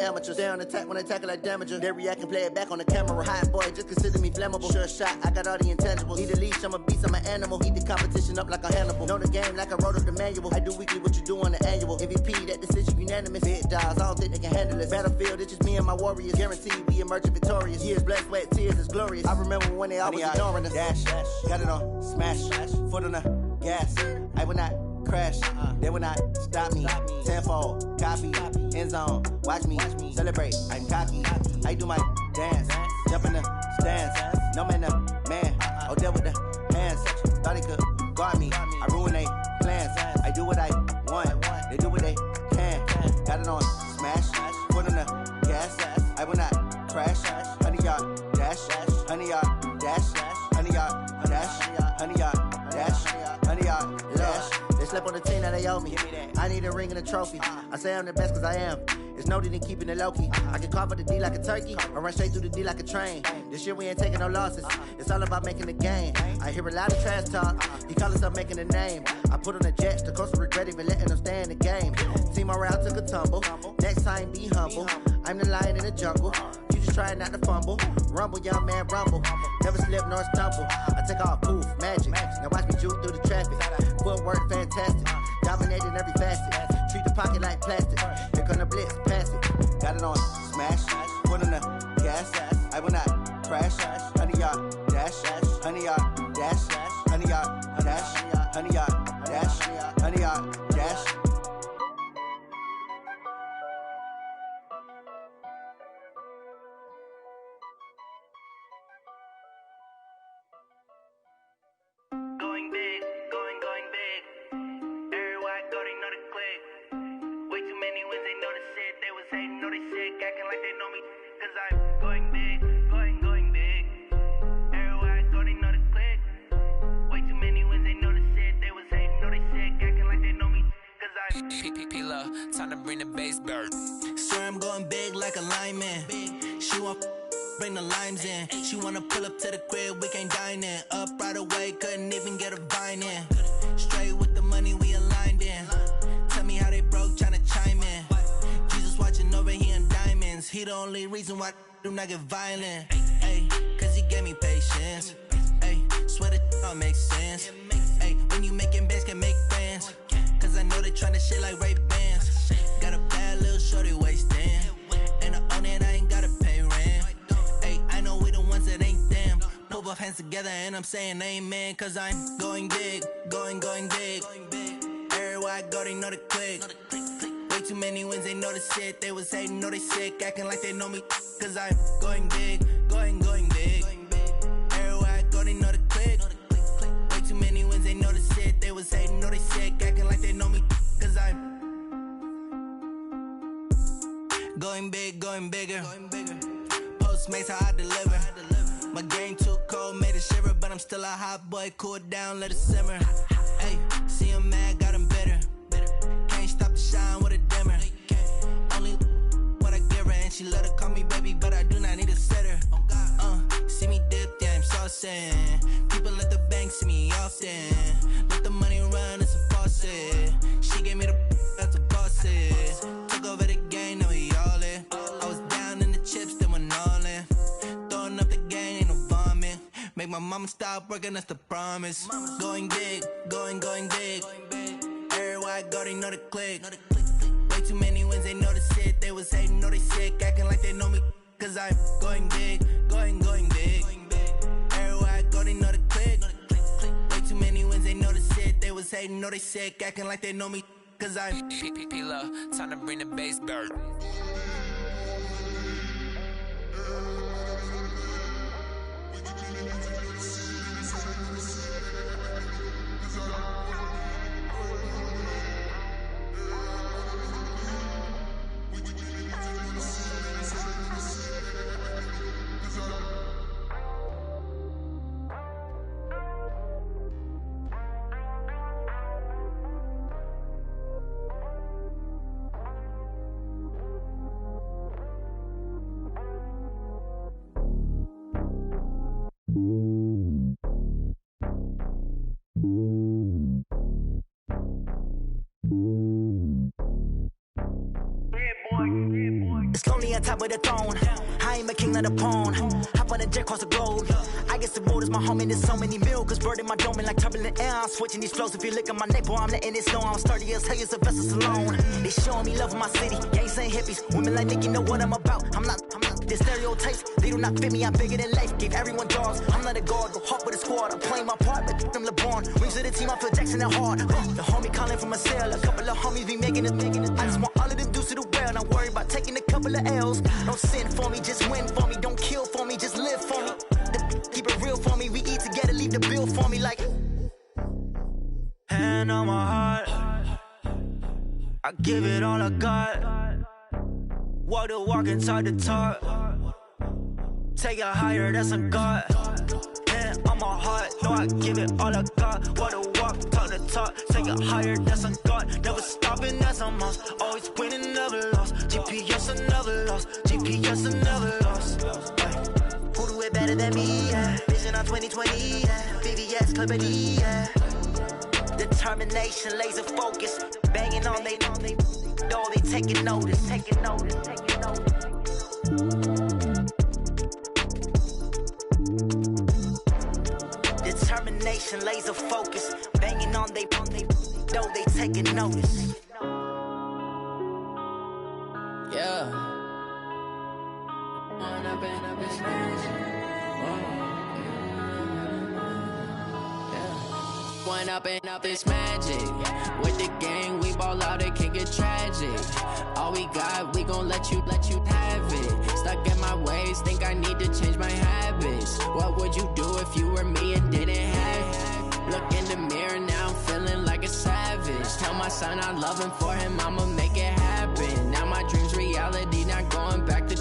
Amateurs, they on attack when they tackle like damager. They react and play it back on the camera. Hot boy, just consider me flammable. Sure shot, I got all the intangibles. Need a leash, I'm a beast, I'm an animal. Heat the competition up like a Hannibal. Know the game like I wrote up the manual. I do weekly what you do on the annual. MVP, that decision unanimous. Big dogs, I don't think they can handle it. Battlefield, it's just me and my warriors. Guaranteed we emerge victorious. Years, blood, sweat, tears, it's glorious. I remember when they always ignoring us. Dash, got it on, smash, foot on the gas. I will not crash, they will not stop me. Tenfold, copy, end zone, watch me celebrate. I'm cocky, I do my dance, jump in the stands. No man, man, oh there with the hands. Thought he could guard me, I ruin they plans. I do what I want, they do what they can. Got it on smash, foot on the gas. I will not crash, 100-yard dash, 100-yard dash, 100-yard dash, 100-yard dash, 100-yard dash. They slept on the team that they owe me. I need a ring and a trophy. I say I'm the best cause I am. It's noted in keeping it low-key. I can carve up the D like a turkey or run straight through the D like a train. This year we ain't taking no losses. It's all about making the game. I hear a lot of trash talk. He call himself making a name. I put on the Jets. The coach will regret even letting them stay in the game. Team morale took a tumble. Next time be humble. I'm the lion in the jungle. You just try not to fumble. Rumble, young man, rumble. Never slip nor stumble. I take off, poof, magic. Now watch me juke through the traffic. Footwork fantastic. Dominating every facet. Treat the pocket like plastic. Here come the blitz, pass it. Got it on smash. Foot on the gas. I will not crash. 100-yard dash. 100-yard dash. 100-yard dash. 100-yard dash. 100-yard dash. Going big, going big. Everywhere I go, they know the click. Way too many wins, they know the shit. They was hating, know they sick, acting like they know me. Cause I'm going big, going big. Everywhere I go, they know the click. Way too many wins, they know the shit. They was hating, know they sick, acting like they know me. Cause I'm P-P-P-Love, time to bring the bass bird. Swear I'm going big like a lineman. She want bring the limes in. She wanna pull up to the crib, we can't dine in. Up right away, couldn't even get a vine in. Straight with the money we aligned in. Tell me how they broke, tryna chime in. Jesus watching over here in diamonds. He the only reason why I do not get violent. Ay, cause he gave me patience. Ay, swear that all makes sense. Ay, when you making bands, can make friends. Cause I know they tryna shit like Ray Bans. Got a bad little shorty wasting. And I own it, I ain't gotta pay rent. Ay, I know we the ones that ain't them. Put both hands together and I'm saying amen. Cause I'm going big, going big. Everywhere I go, they know the click. Way too many wins, they know the shit. They was hating, know they sick, acting like they know me. Cause I'm going big, going big. Everywhere I go, they know the click. Way too many wins, they know the shit. They was hating, know they sick, acting like they know me. Cause I'm going big, going bigger. Postmates how I deliver. My game too cold, made it shiver, but I'm still a hot boy. Cool it down, let it simmer. Hey, see him mad, got him bitter. Can't stop the shine with a dimmer. Only what I give her, and she let her call me baby, but I do not need a sitter. See me dip, yeah, I'm saucing. People at the bank see me often. Let the money run, it's a faucet. She gave me the that's a boss it. Took over the game, now we all in. I was down in the chips, then went all in. Throwing up the game, ain't no vomit. Make my mama stop working, that's the promise. Going big, going big. Everywhere I go, they know the click. Way too many wins, they know the shit. They was hating, know they sick, acting like they know me. Cause I'm going big, going big. Everywhere I go, they know the click. Way too many wins, they know the shit. They was hating, know they sick, acting like they know me. Cause I'm P-P-P-Love, time to bring the bass bird. It's lonely on top of the throne. I ain't a king of the pawn. Hop on a jet across the globe. I guess the world is my home and there's so many miracles burning my dome and like turbulent air. I'm switching these flows. If you look at my neck, boy, I'm letting it snow. I'm sturdy as hell, it's a vessel alone. They showing me love in my city. Gangs ain't hippies. Women like Nick, you know what I'm about. I'm not the stereotypes. They do not fit me. I'm bigger than life. Gave everyone dogs. I'm not a guard. Go hard with a squad. I'm playing my part, but them LeBron. Rings to the team. I feel Jackson and hard. The homie calling from a cell. A couple of homies be making it. I just want all of them dudes to the well. Not worry about taking a couple of L's. Don't sin for me, just win for me. Don't kill for me, just live for me. Keep it real for me. We eat together, leave the bill for me like. Hand on my heart, I give it all I got. Walk the walk and talk the talk. Take it higher, that's a God. Hand on my heart, no, I give it all I got. Walk the walk, talk the talk. Take it higher, that's a God. Never stopping, that's a must. Always winning, never lost. GPS, I never lost. GPS, I never lost. Who do it better than me? Yeah. Vision on 2020. Yeah. VVS, Clippity. Yeah. Determination, laser focus. Banging on they know they taking notice. Taking notice. Taking notice. Determination, laser focus. Banging on they know they taking notice. Yeah. One up and up is magic. With the gang, we ball out, it can get tragic. All we got, we gon' let you have it. Stuck in my ways, think I need to change my habits. What would you do if you were me and didn't have it? Look in the mirror, now I'm feeling like a savage. Tell my son I love him, for him I'ma make it happen. Now my dream's reality, not going back to.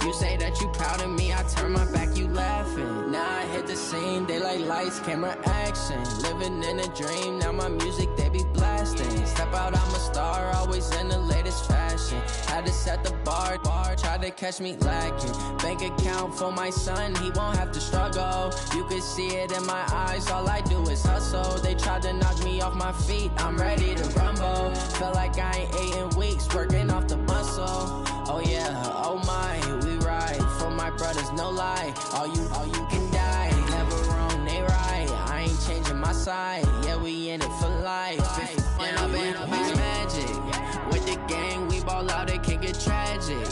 You say that you proud of me, I turn my back, you laughing. Now I hit the scene, they like lights, camera, action. Living in a dream, now my music, they be blasting. Step out, I'm a star, always in the latest fashion. Had to set the bar, try to catch me lacking. Bank account for my son, he won't have to struggle. You can see it in my eyes, all I do is hustle. They tried to knock me off my feet, I'm ready to rumble. Feel like I ain't ate in weeks, working off the muscle. Oh yeah, oh my, we ride for my brothers, no lie. All you can die, never wrong, they right. I ain't changing my side, yeah, we in it for life. When up and up is magic. With the gang, we ball out, it can get tragic.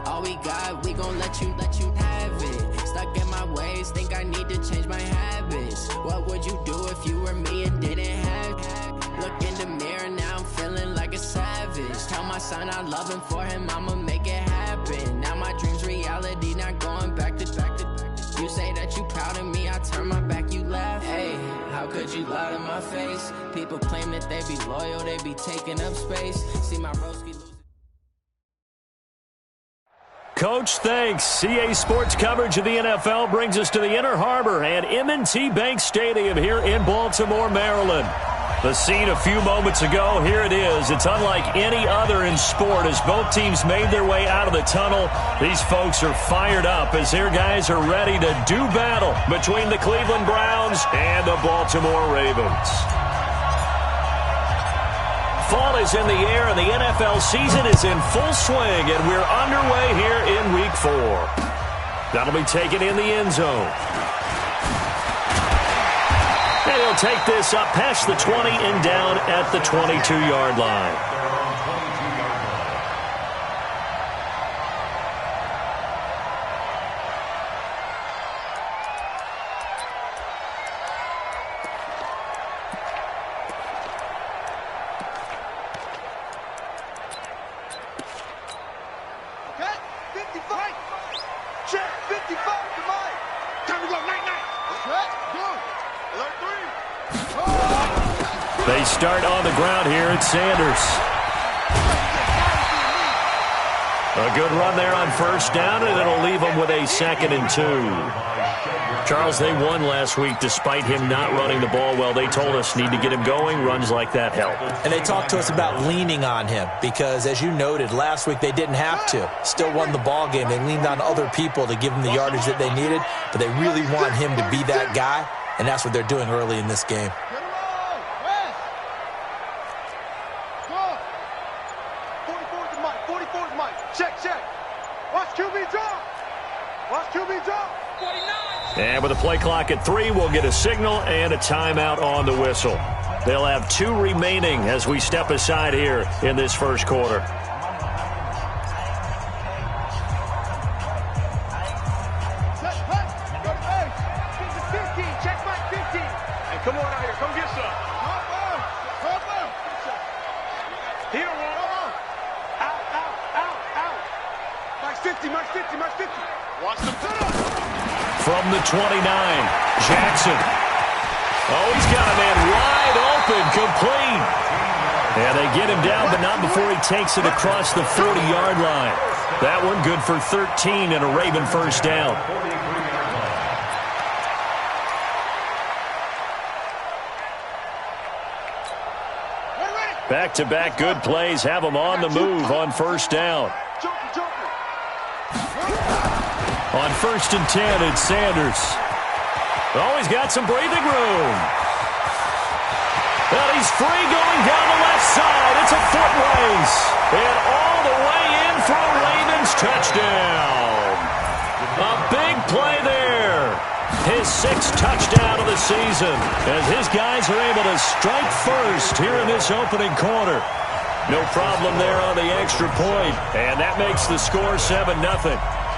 All we got, we gon' let you have it. Stuck in my ways, think I need to change my habits. What would you do if you were me and didn't have it? Look in the mirror, now I'm feeling like a savage. Tell my son I love him, for him I'ma make it happen. Now my dream's reality, not going back to. You say that you proud of me, I turn my back, you laugh. Hey, how could you lie to my face? People claim that they be loyal, they be taking up space. See my broski lose. Coach, thanks. CA Sports coverage of the NFL brings us to the Inner Harbor and M&T Bank Stadium here in Baltimore, Maryland. The scene a few moments ago, here it is. It's unlike any other in sport as both teams made their way out of the tunnel. These folks are fired up as their guys are ready to do battle between the Cleveland Browns and the Baltimore Ravens. Fall is in the air and the NFL season is in full swing, and we're underway here in Week 4. That'll be taken in the end zone. And he'll take this up past the 20 and down at the 22-yard line. Okay, 55. Check, 55 to mine. Time to go, night. Okay, go. Alert 3. They start on the ground here at Sanders. A good run there on first down, and it'll leave them with a 2nd and 2. Charles, they won last week despite him not running the ball well. They told us need to get him going. Runs like that help. And they talked to us about leaning on him because, as you noted, last week they didn't have to. Still won the ball game. They leaned on other people to give them the yardage that they needed, but they really want him to be that guy, and that's what they're doing early in this game. 44's Mike. Check. Watch QB drop. Watch QB drop. 49. And with a play clock at 3, we'll get a signal and a timeout on the whistle. They'll have 2 remaining as we step aside here in this first quarter. Come on out here. Come get some. He don't want. Out. Max 50. Watch them put up. From the 29, Jackson. Oh, he's got a man wide open, complete. And they get him down, but not before he takes it across the 40-yard line. That one good for 13 and a Raven first down. Back-to-back good plays have them on the move on first down. On 1st and 10, it's Sanders. Oh, he's got some breathing room. Well, he's free going down the left side. It's a foot race. And all the way in for a Ravens touchdown. A big play there. His 6th touchdown of the season as his guys are able to strike first here in this opening quarter. No problem there on the extra point, and that makes the score 7-0.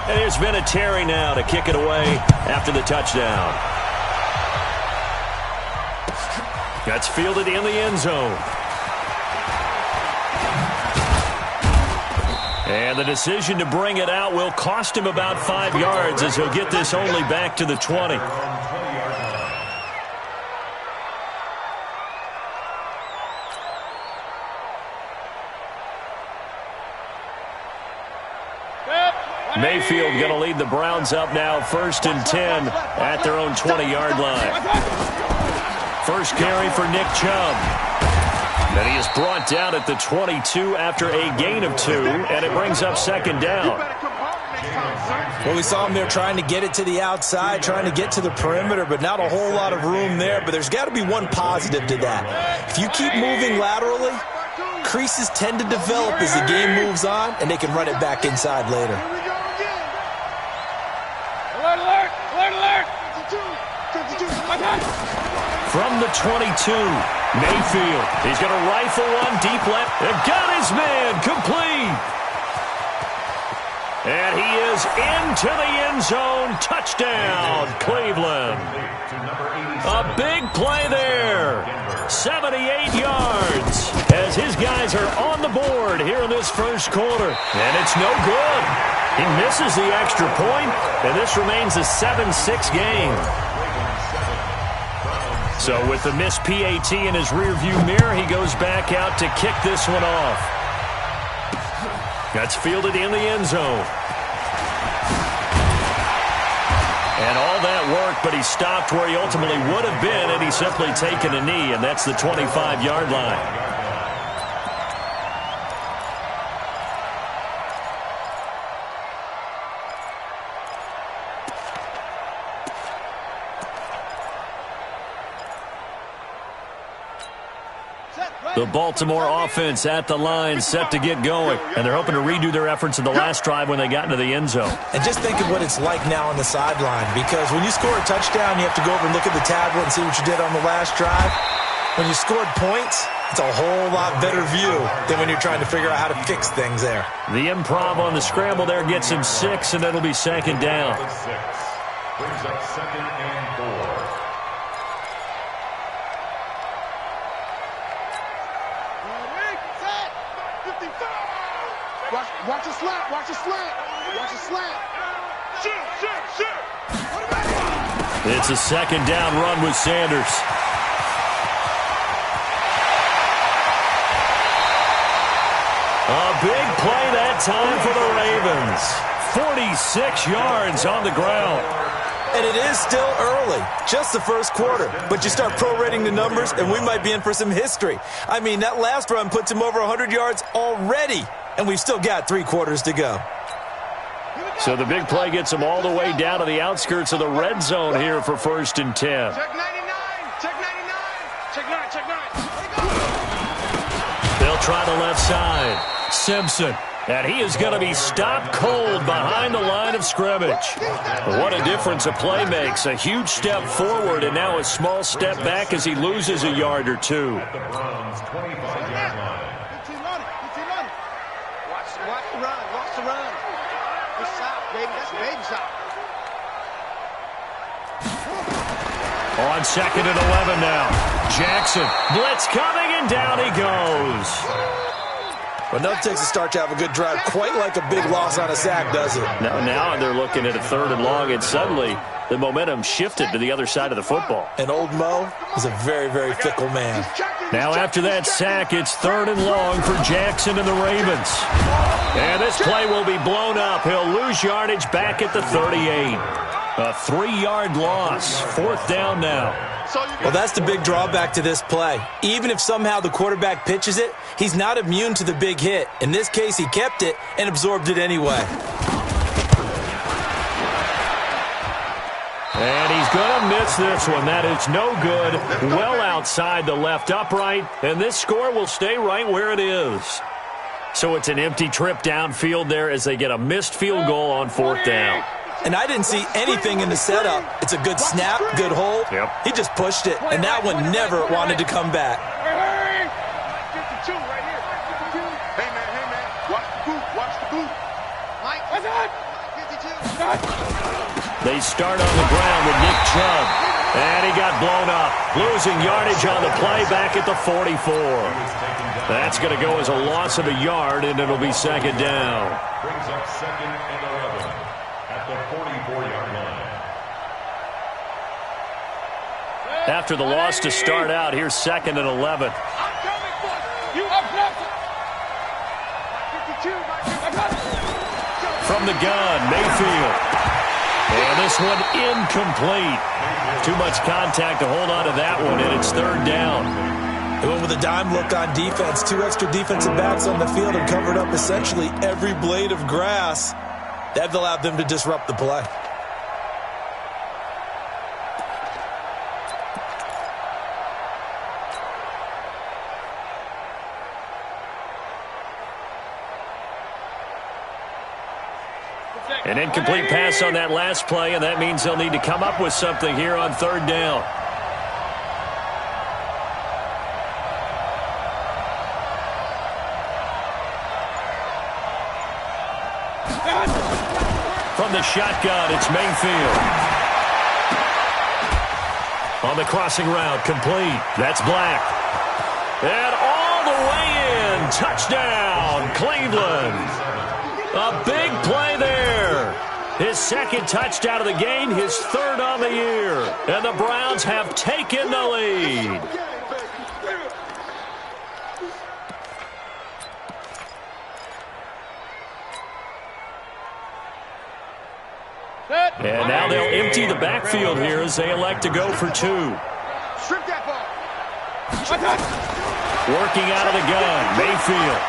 And there's been a Terry now to kick it away after the touchdown. That's fielded in the end zone. And the decision to bring it out will cost him about 5 yards as he'll get this only back to the 20. Mayfield going to lead the Browns up now, 1st and 10 at their own 20-yard line. First carry for Nick Chubb. And he is brought down at the 22 after a gain of 2, and it brings up 2nd down. Well, we saw him there trying to get it to the outside, trying to get to the perimeter, but not a whole lot of room there. But there's got to be one positive to that. If you keep moving laterally, creases tend to develop as the game moves on, and they can run it back inside later. Alert! From the 22, Mayfield. He's going to rifle one deep left. And got his man complete. And he is into the end zone. Touchdown, Cleveland. A big play there. 78 yards as his guys are on the board here in this first quarter. And it's no good. He misses the extra point, and this remains a 7-6 game. So with the missed PAT in his rearview mirror, he goes back out to kick this one off. That's fielded in the end zone. And all that work, but he stopped where he ultimately would have been, and he's simply taken a knee, and that's the 25-yard line. The Baltimore offense at the line, set to get going. And they're hoping to redo their efforts in the last drive when they got into the end zone. And just think of what it's like now on the sideline, because when you score a touchdown, you have to go over and look at the tablet and see what you did on the last drive. When you scored points, it's a whole lot better view than when you're trying to figure out how to fix things there. The improv on the scramble there gets him 6, and it'll be 2nd down. Brings up 2nd and 4. Watch a slant. Watch a slant. Shoot. It's a 2nd down run with Sanders. A big play that time for the Ravens. 46 yards on the ground. And it is still early, just the first quarter. But you start prorating the numbers, and we might be in for some history. I mean, that last run puts him over 100 yards already. And we've still got 3 quarters to go. So the big play gets him all the way down to the outskirts of the red zone here for 1st and 10. Check 99. Check 99. Check 9. They'll try the left side. Simpson And he is going to be stopped cold behind the line of scrimmage. What a difference a play makes. A huge step forward and now a small step back as he loses a yard or two. Watch the run. Watch the run. Good shot, baby. That's a baby shot. On 2nd and 11 now. Jackson. Blitz coming and down he goes. Well, nothing takes a start to have a good drive quite like a big loss on a sack, does it? Now they're looking at a 3rd and long, and suddenly the momentum shifted to the other side of the football. And old Mo is a very, very fickle man. Now after that sack, it's 3rd and long for Jackson and the Ravens. And this play will be blown up. He'll lose yardage back at the 38. A 3-yard loss. 4th down now. Well, that's the big drawback to this play. Even if somehow the quarterback pitches it, he's not immune to the big hit. In this case, he kept it and absorbed it anyway. And he's going to miss this one. That is no good. Well outside the left upright. And this score will stay right where it is. So it's an empty trip downfield there as they get a missed field goal on 4th down. And I didn't see anything in the setup. It's a good snap, good hold. Yep. He just pushed it, and that one never wanted to come back. 52 right here. 52. Hey, man. Watch the boot. Watch the boot. Mike, what's that? 52. They start on the ground with Nick Chubb. And he got blown up. Losing yardage on the play back at the 44. That's going to go as a loss of a yard, and it'll be 2nd down. Brings up 2nd and 11 at the 44-yard line. After the loss to start out, here's 2nd and 11. From the gun, Mayfield. And this one incomplete. Too much contact to hold on to that one, and it's 3rd down. They went with a dime look on defense. 2 extra defensive backs on the field and covered up essentially every blade of grass. That allowed them to disrupt the play. An incomplete pass on that last play, and that means they'll need to come up with something here on 3rd down. From the shotgun, it's Mayfield. On the crossing route, complete. That's Black. And all the way in. Touchdown, Cleveland. A big play there. His 2nd touchdown of the game, his 3rd on the year. And the Browns have taken the lead. And now they'll empty the backfield here as they elect to go for 2. Strip that ball. Working out of the gun, Mayfield.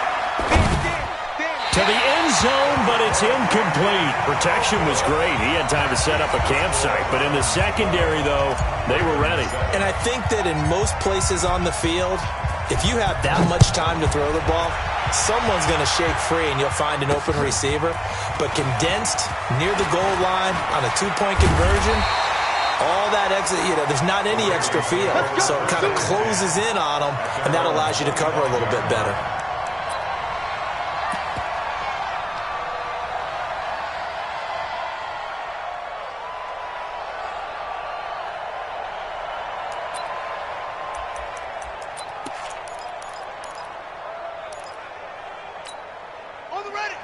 To the end zone, but it's incomplete. Protection was great. He had time to set up a campsite. But in the secondary, though, they were ready. And I think that in most places on the field, if you have that much time to throw the ball, someone's going to shake free and you'll find an open receiver. But condensed near the goal line on a 2-point conversion, all that exit, there's not any extra field. So it kind of closes in on them, and that allows you to cover a little bit better.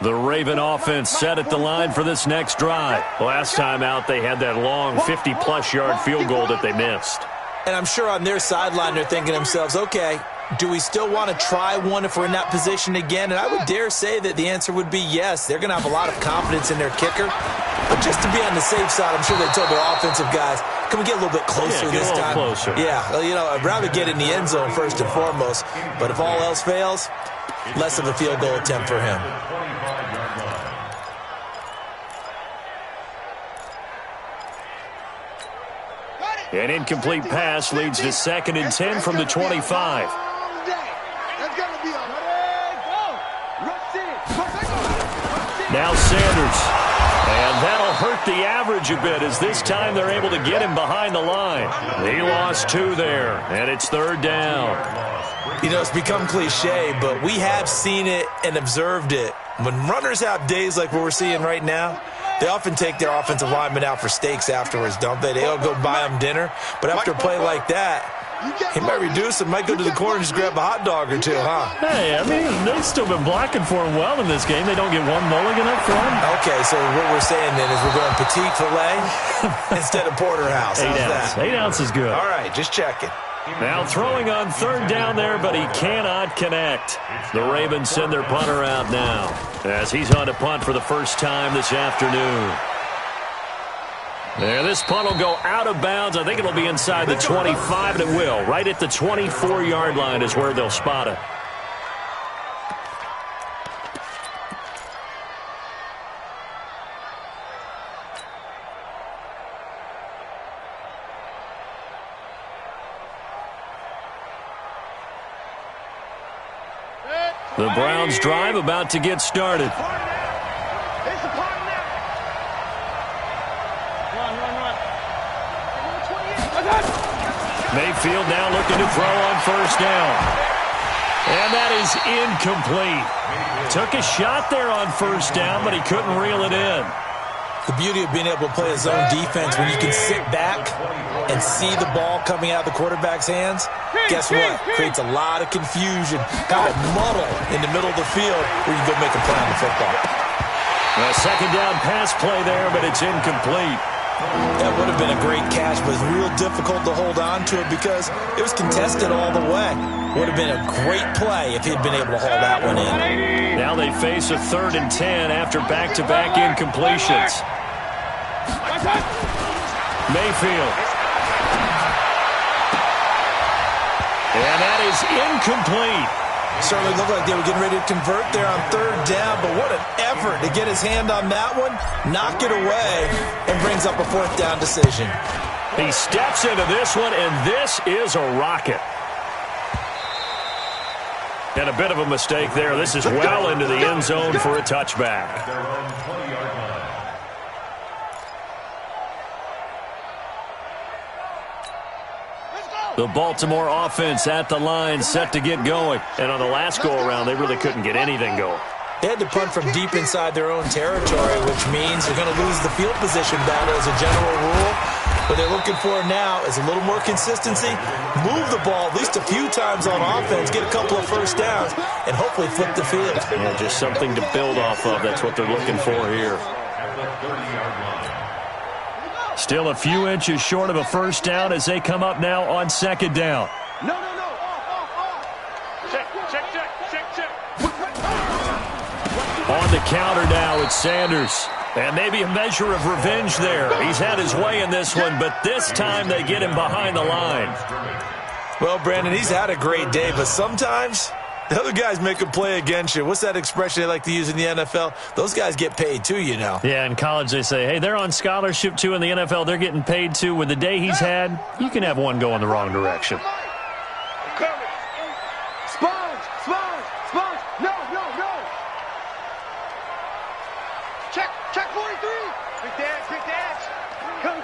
The Raven offense set at the line for this next drive. Last time out, they had that long 50-plus yard field goal that they missed. And I'm sure on their sideline they're thinking to themselves, okay, do we still want to try one if we're in that position again? And I would dare say that the answer would be yes. They're going to have a lot of confidence in their kicker. But just to be on the safe side, I'm sure they told their offensive guys, can we get a little bit closer this time? Closer. Yeah, I'd rather get in the end zone first and foremost. But if all else fails, less of a field goal attempt for him. An incomplete pass leads to 2nd and 10 from the 25. That's going to be a go. Rush in. Now Sanders. And that'll hurt the average a bit as this time they're able to get him behind the line. He lost 2 there, and it's 3rd down. You know, it's become cliche, but we have seen it and observed it. When runners have days like what we're seeing right now, they often take their offensive linemen out for steaks afterwards, don't they? They'll go buy them dinner. But after a play like that, he might reduce it, might go to the corner and just grab a hot dog or two, huh? Hey, I mean, they've still been blocking for him well in this game. They don't get one mulligan up front. Okay, so what we're saying then is we're going petite filet instead of porterhouse. 8 ounce. 8 ounce is good. All right, just checking. Now throwing on 3rd down there, but he cannot connect. The Ravens send their punter out now as he's on to punt for the first time this afternoon. There, this punt will go out of bounds. I think it'll be inside the 25, and it will. Right at the 24-yard line is where they'll spot it. The Browns drive about to get started. Mayfield now looking to throw on 1st down. And that is incomplete. Took a shot there on 1st down, but he couldn't reel it in. The beauty of being able to play a zone defense when you can sit back and see the ball coming out of the quarterback's hands, guess what? Creates a lot of confusion, kind of muddle in the middle of the field where you can go make a play on the football. A 2nd down pass play there, but it's incomplete. That would have been a great catch, but it's real difficult to hold on to it because it was contested all the way. Would have been a great play if he'd been able to haul that one in. Now they face a 3rd and 10 after back-to-back incompletions. Mayfield. And that is incomplete. Certainly looked like they were getting ready to convert there on 3rd down, but what an effort to get his hand on that one, knock it away, and brings up a 4th down decision. He steps into this one, and this is a rocket. And a bit of a mistake there. This is well into the end zone for a touchback. The Baltimore offense at the line, set to get going. And on the last go-around, they really couldn't get anything going. They had to punt from deep inside their own territory, which means they're going to lose the field position battle as a general rule. What they're looking for now is a little more consistency, move the ball at least a few times on offense, get a couple of 1st downs, and hopefully flip the field. Yeah, just something to build off of. That's what they're looking for here. Still a few inches short of a 1st down as they come up now on 2nd down. No. Check. On the counter now, it's Sanders. And maybe a measure of revenge there. He's had his way in this one, but this time they get him behind the line. Well, Brandon, he's had a great day, but sometimes the other guys make a play against you. What's that expression they like to use in the NFL? Those guys get paid too, you know. Yeah, in college they say, hey, they're on scholarship too. In the NFL, they're getting paid too. With the day he's had, you can have one go in the wrong direction. Sponge. No. Check 43. Quick dance. Come.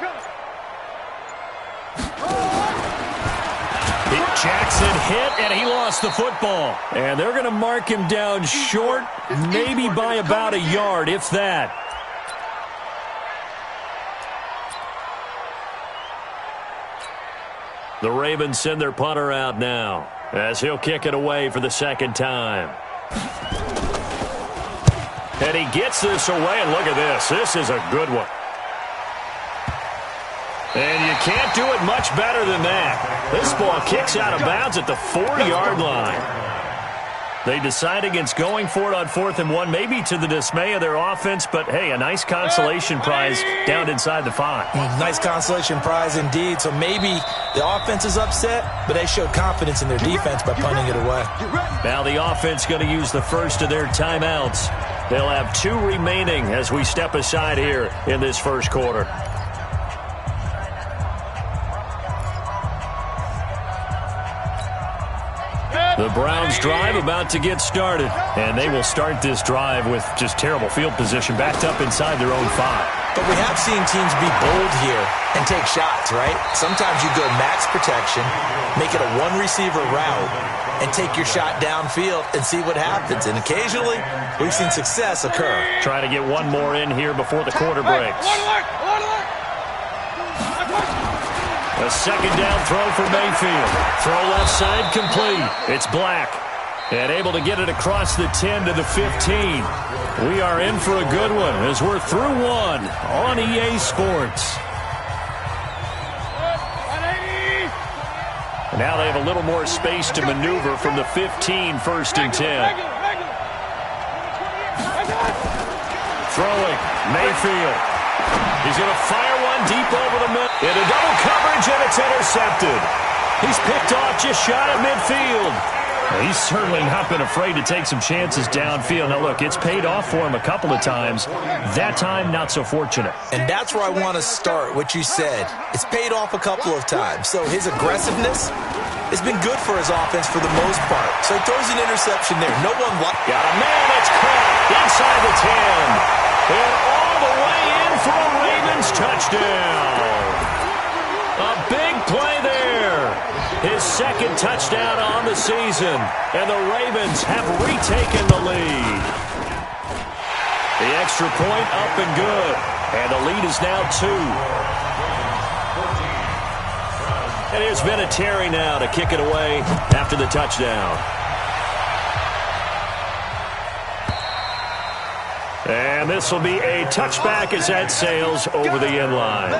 Jackson hit, and he lost the football. And they're going to mark him down short, maybe by about a yard, if that. The Ravens send their punter out now as he'll kick it away for the 2nd time. And he gets this away, and look at this. This is a good one. And you can't do it much better than that. This ball kicks out of bounds at the 4-yard line. They decide against going for it on 4th and 1, maybe to the dismay of their offense, but, hey, a nice consolation prize down inside the 5. Nice consolation prize indeed. So maybe the offense is upset, but they showed confidence in their defense by punting it away. Now the offense going to use the first of their timeouts. They'll have 2 remaining as we step aside here in this first quarter. The Browns drive about to get started, and they will start this drive with just terrible field position, backed up inside their own 5. But we have seen teams be bold here and take shots, right? Sometimes you go max protection, make it a one-receiver route, and take your shot downfield and see what happens. And occasionally, we've seen success occur. Trying to get one more in here before the quarter breaks. A second down throw for Mayfield. Throw left side complete. It's Black. And able to get it across the 10 to the 15. We are in for a good one as we're through one on EA Sports. Now they have a little more space to maneuver from the 15, 1st and 10. Throwing, Mayfield. He's going to fire one deep over the middle. Into double coverage, and it's intercepted. He's picked off just shy of midfield. He's certainly not been afraid to take some chances downfield. Now, look, it's paid off for him a couple of times. That time, not so fortunate. And that's where I want to start, what you said. It's paid off a couple of times. So his aggressiveness has been good for his offense for the most part. So he throws an interception there. No one... Got a man that's caught inside the 10. And all the way in for a Ravens touchdown. A big play there. His second touchdown on the season. And the Ravens have retaken the lead. The extra point up and good. And the lead is now 2. And here's Vinatieri now to kick it away after the touchdown. And this will be a touchback as that sails over the end line.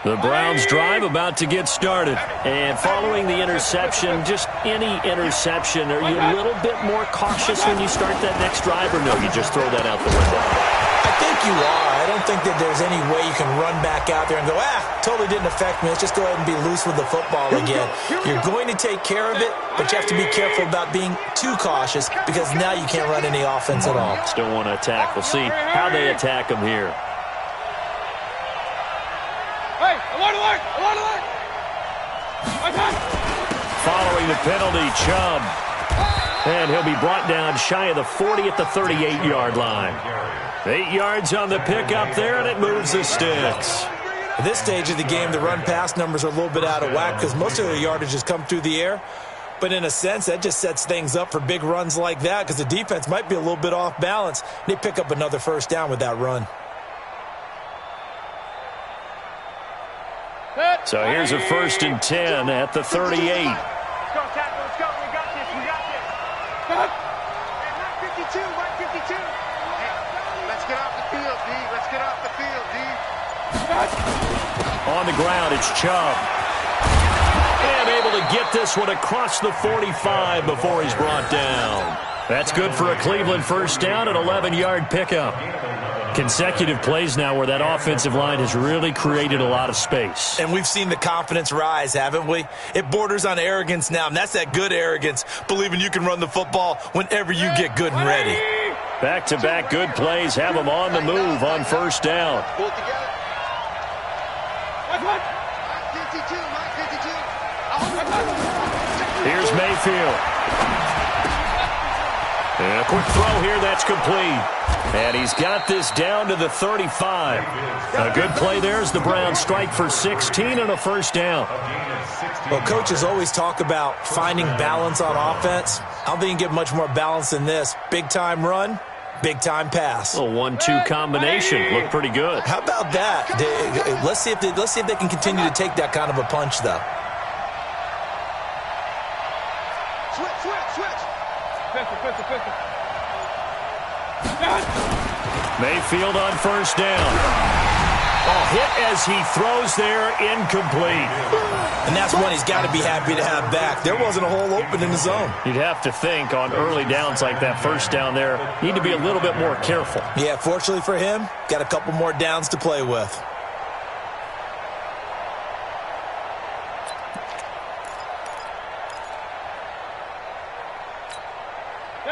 The Browns drive about to get started. And following the interception, just any interception, are you a little bit more cautious when you start that next drive, or no, you just throw that out the window? I think you are. I don't think that there's any way you can run back out there and go, totally didn't affect me. Let's just go ahead and be loose with the football again. You're going to take care of it, but you have to be careful about being too cautious because now you can't run any offense at all. Still want to attack. We'll see how they attack them here. Following the penalty, Chubb. And he'll be brought down shy of the 40 at the 38-yard line. 8 yards on the pickup there, and it moves the sticks. At this stage of the game, the run-pass numbers are a little bit out of whack because most of the yardage has come through the air. But in a sense, that just sets things up for big runs like that because the defense might be a little bit off balance. They pick up another first down with that run. So here's a 1st and 10 at the 38. Let's go, tackle. Let's go. We got this. We got this. Hey, 52. Hey, let's get off the field, D. Let's get off the field, D. On the ground, it's Chubb. And able to get this one across the 45 before he's brought down. That's good for a Cleveland first down, an 11-yard pickup. Consecutive plays now where that offensive line has really created a lot of space. And we've seen the confidence rise, haven't we? It borders on arrogance now, and that's that good arrogance, believing you can run the football whenever you get good and ready. Back-to-back good plays have them on the move on first down. Here's Mayfield. And a quick throw here, that's complete. And he's got this down to the 35. A good play there as the Browns strike for 16 and a first down. Well, coaches always talk about finding balance on offense. I don't think you can get much more balance than this. Big-time run, big-time pass. A 1-2 combination. Looked pretty good. How about that? Let's see if they can continue to take that kind of a punch, though. Mayfield on first down. Oh, hit as he throws there, incomplete. And that's one he's got to be happy to have back. There wasn't a hole open in the zone. You'd have to think on early downs like that first down there, need to be a little bit more careful. Yeah, fortunately for him, got a couple more downs to play with.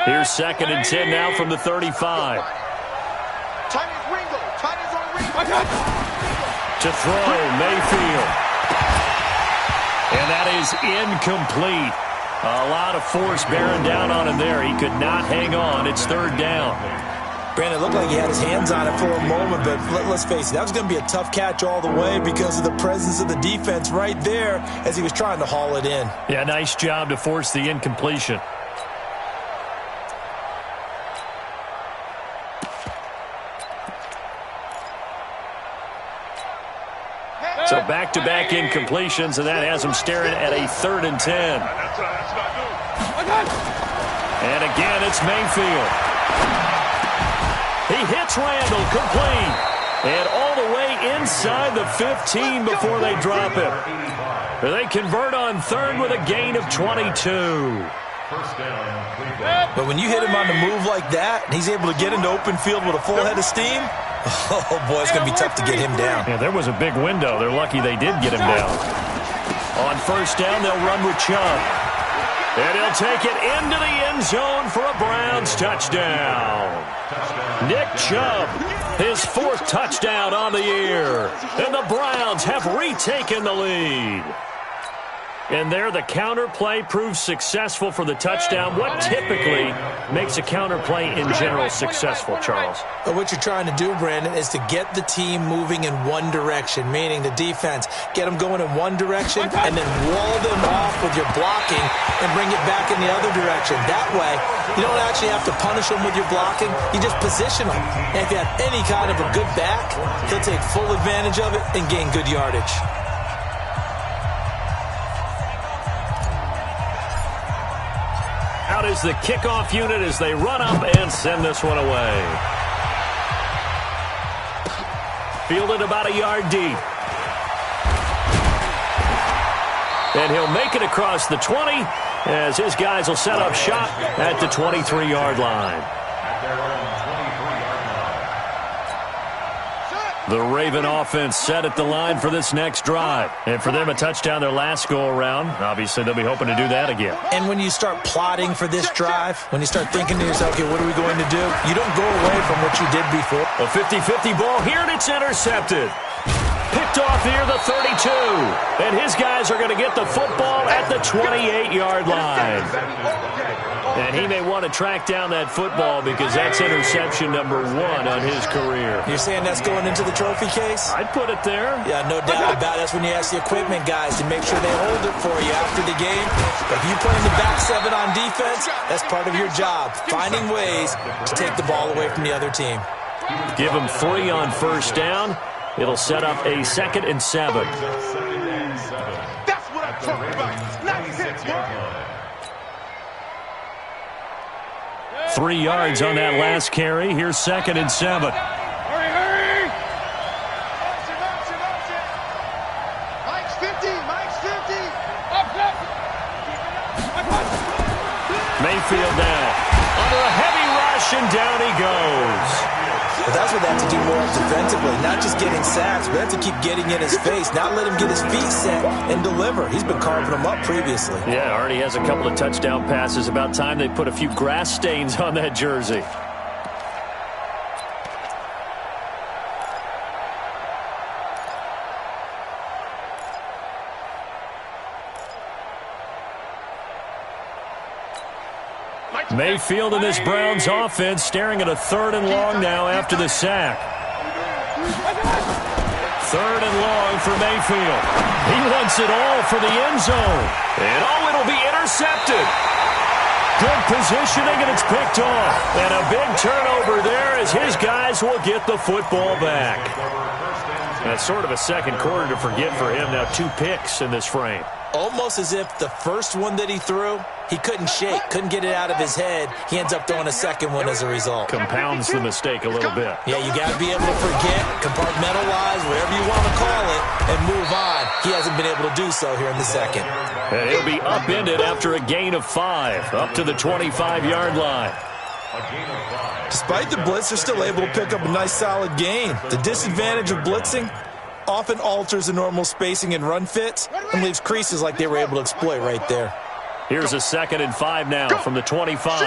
Here's 2nd and 10 now from the 35. Tight is Ringo. Tight is on To throw, Mayfield. And that is incomplete. A lot of force bearing down on him there. He could not hang on. It's third down. Brandon, it looked like he had his hands on it for a moment, but let's face it, that was going to be a tough catch all the way because of the presence of the defense right there as he was trying to haul it in. Yeah, nice job to force the incompletion. So back-to-back incompletions, and that has him staring at a 3rd and 10. And again, it's Mayfield. He hits Randall, complete. And all the way inside the 15 before they drop him. They convert on 3rd with a gain of 22. But when you hit him on the move like that, and he's able to get into open field with a full head of steam, oh, boy, it's going to be tough to get him down. Yeah, there was a big window. They're lucky they did get him down. On 1st down, they'll run with Chubb. And he'll take it into the end zone for a Browns touchdown. Nick Chubb, his 4th touchdown on the year. And the Browns have retaken the lead. And there, the counter play proves successful for the touchdown. What typically makes a counter play in general successful, Charles? But what you're trying to do, Brandon, is to get the team moving in one direction, meaning the defense. Get them going in one direction and then wall them off with your blocking and bring it back in the other direction. That way, you don't actually have to punish them with your blocking. You just position them. And if you have any kind of a good back, he'll take full advantage of it and gain good yardage. Out is the kickoff unit as they run up and send this one away. Fielded about a yard deep. And he'll make it across the 20 as his guys will set up shop at the 23-yard line. The Raven offense set at the line for this next drive. And for them, a touchdown their last go-around. Obviously, they'll be hoping to do that again. And when you start plotting for this drive, when you start thinking to yourself, okay, what are we going to do? You don't go away from what you did before. A 50-50 ball here, and it's intercepted. Picked off here, the 32. And his guys are going to get the football at the 28-yard line. And he may want to track down that football because that's interception number 1 on his career. You're saying that's going into the trophy case? I'd put it there. Yeah, no doubt about it. That's when you ask the equipment guys to make sure they hold it for you after the game. But if you play in the back 7 on defense, that's part of your job, finding ways to take the ball away from the other team. Give them 3 on 1st down. It'll set up a 2nd and 7. That's what I'm talking about. Nice hit, boy. 3 yards on that last carry. Here's 2nd and 7. Hurry, hurry! Motion. Mike's 50, Mike's 50. Up. Mayfield now. Under a heavy rush, and down he goes. But that's what they have to do more defensively, not just getting sacks, but they have to keep getting in his face, not let him get his feet set and deliver. He's been carving them up previously. Yeah, already has a couple of touchdown passes. About time they put a few grass stains on that jersey. Mayfield and this Browns offense staring at a 3rd and long now after the sack. 3rd and long for Mayfield. He wants it all for the end zone. And it'll be intercepted. Good positioning, and it's picked off. And a big turnover there as his guys will get the football back. That's sort of a second quarter to forget for him. Now 2 picks in this frame. Almost as if the first one that he threw, he couldn't shake, couldn't get it out of his head. He ends up throwing a second one as a result. Compounds the mistake a little bit. Yeah, you got to be able to forget, compartmentalize, whatever you want to call it, and move on. He hasn't been able to do so here in the second. And he'll be upended after a gain of 5, up to the 25-yard line. Despite the blitz, they're still able to pick up a nice solid gain. The disadvantage of blitzing often alters the normal spacing and run fits and leaves creases like they were able to exploit right there. Here's a 2nd and 5 now from the 25.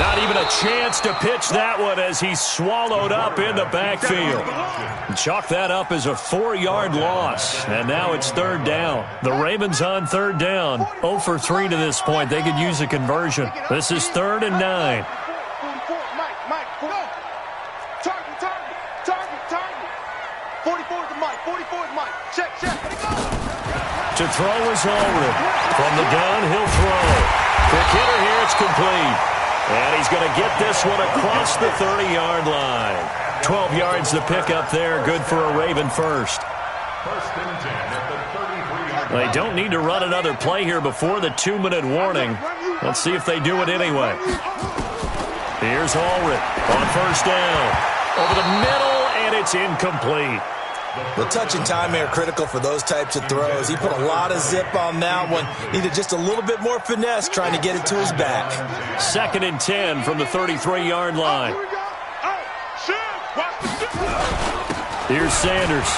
Not even a chance to pitch that one as he's swallowed up in the backfield. Chalk that up as a 4-yard loss, and now it's third down. The Ravens on third down, 0 for 3 to this point. They could use a conversion. This is 3rd and 9. Mike, go. Target. 44 is the Mike. 44 is Mike. Check. To throw is Allred. From the gun, he'll throw. Quick hitter here, it's complete. And he's going to get this one across the 30-yard line. 12 yards the pickup there. Good for a Raven first. First and 10 at the 33-yard line. They don't need to run another play here before the 2-minute warning. Let's see if they do it anyway. Here's Allred on first down. Over the middle, and it's incomplete. The touch and time are critical for those types of throws. He put a lot of zip on that one. Needed just a little bit more finesse trying to get it to his back. 2nd and 10 from the 33-yard line. Here's Sanders.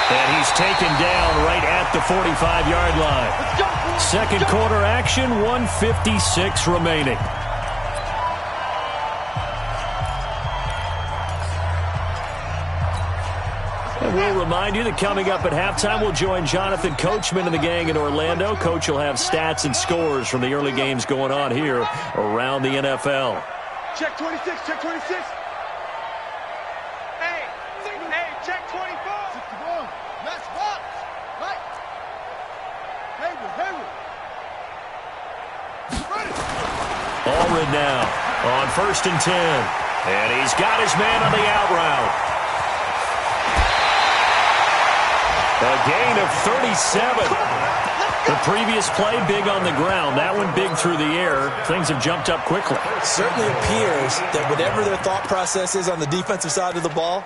And he's taken down right at the 45-yard line. Second quarter action, 1:56 remaining. And we'll remind you that coming up at halftime, we'll join Jonathan Coachman and the gang in Orlando. Coach will have stats and scores from the early games going on here around the NFL. Check 26. Hey, check 24. Let's walk. Right. Hayward. Allred now on 1st and 10. And he's got his man on the out route. A gain of 37. The previous play, big on the ground. That one big through the air. Things have jumped up quickly. It certainly appears that whatever their thought process is on the defensive side of the ball,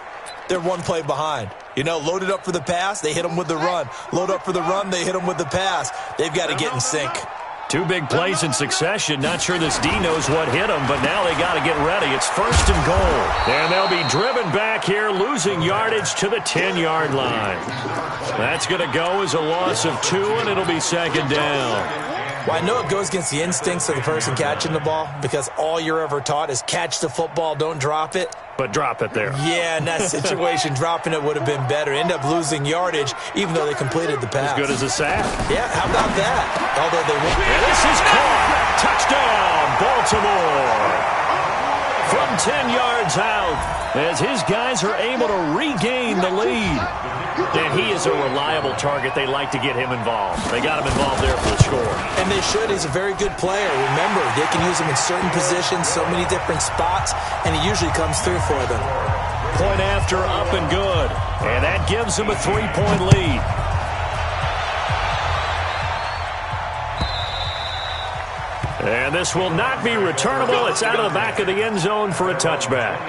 they're one play behind. You know, loaded up for the pass, they hit them with the run. Load up for the run, they hit them with the pass. They've got to get in sync. 2 big plays in succession. Not sure this D knows what hit him, but now they got to get ready. It's 1st and goal. And they'll be driven back here, losing yardage to the 10-yard line. That's going to go as a loss of 2, and it'll be 2nd down. Well, I know it goes against the instincts of the person catching the ball because all you're ever taught is catch the football, don't drop it. But drop it there. Yeah, in that situation, dropping it would have been better. End up losing yardage, even though they completed the pass. As good as a sack. Yeah, how about that? Although they won't. And this is caught. Touchdown, Baltimore. From 10 yards out, as his guys are able to regain the lead. And he is a reliable target. They like to get him involved. They got him involved there for the score. And they should. He's a very good player. Remember, they can use him in certain positions, so many different spots, and he usually comes through for them. Point after, up and good. And that gives them a 3-point lead. And this will not be returnable. It's out of the back of the end zone for a touchback.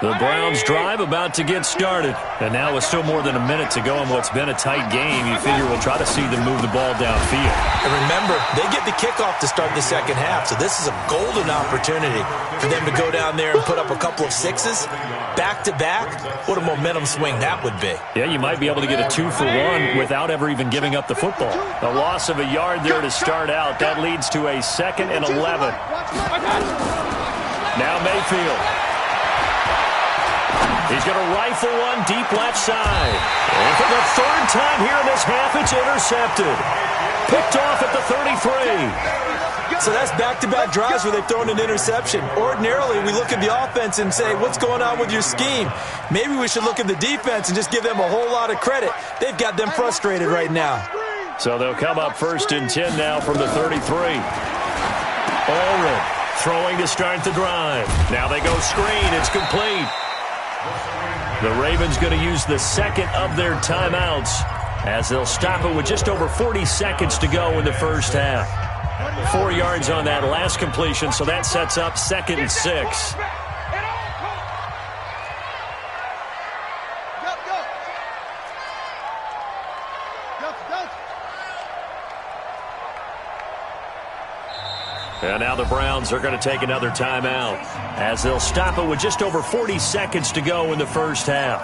The Browns drive about to get started. And now with still more than a minute to go in what's been a tight game, you figure we'll try to see them move the ball downfield. And remember, they get the kickoff to start the second half, so this is a golden opportunity for them to go down there and put up a couple of 6s back-to-back. What a momentum swing that would be. Yeah, you might be able to get a 2-for-1 without ever even giving up the football. A loss of a yard there to start out. That leads to a 2nd and 11. Now Mayfield. He's going to rifle one deep left side. And for the 3rd time here in this half, it's intercepted. Picked off at the 33. So that's back-to-back drives where they've thrown an interception. Ordinarily, we look at the offense and say, what's going on with your scheme? Maybe we should look at the defense and just give them a whole lot of credit. They've got them frustrated right now. So they'll come up 1st and 10 now from the 33. Allred throwing to start the drive. Now they go screen. It's complete. The Ravens going to use the 2nd of their timeouts as they'll stop it with just over 40 seconds to go in the first half. 4 yards on that last completion, so that sets up 2nd and 6. And now the Browns are going to take another timeout as they'll stop it with just over 40 seconds to go in the first half.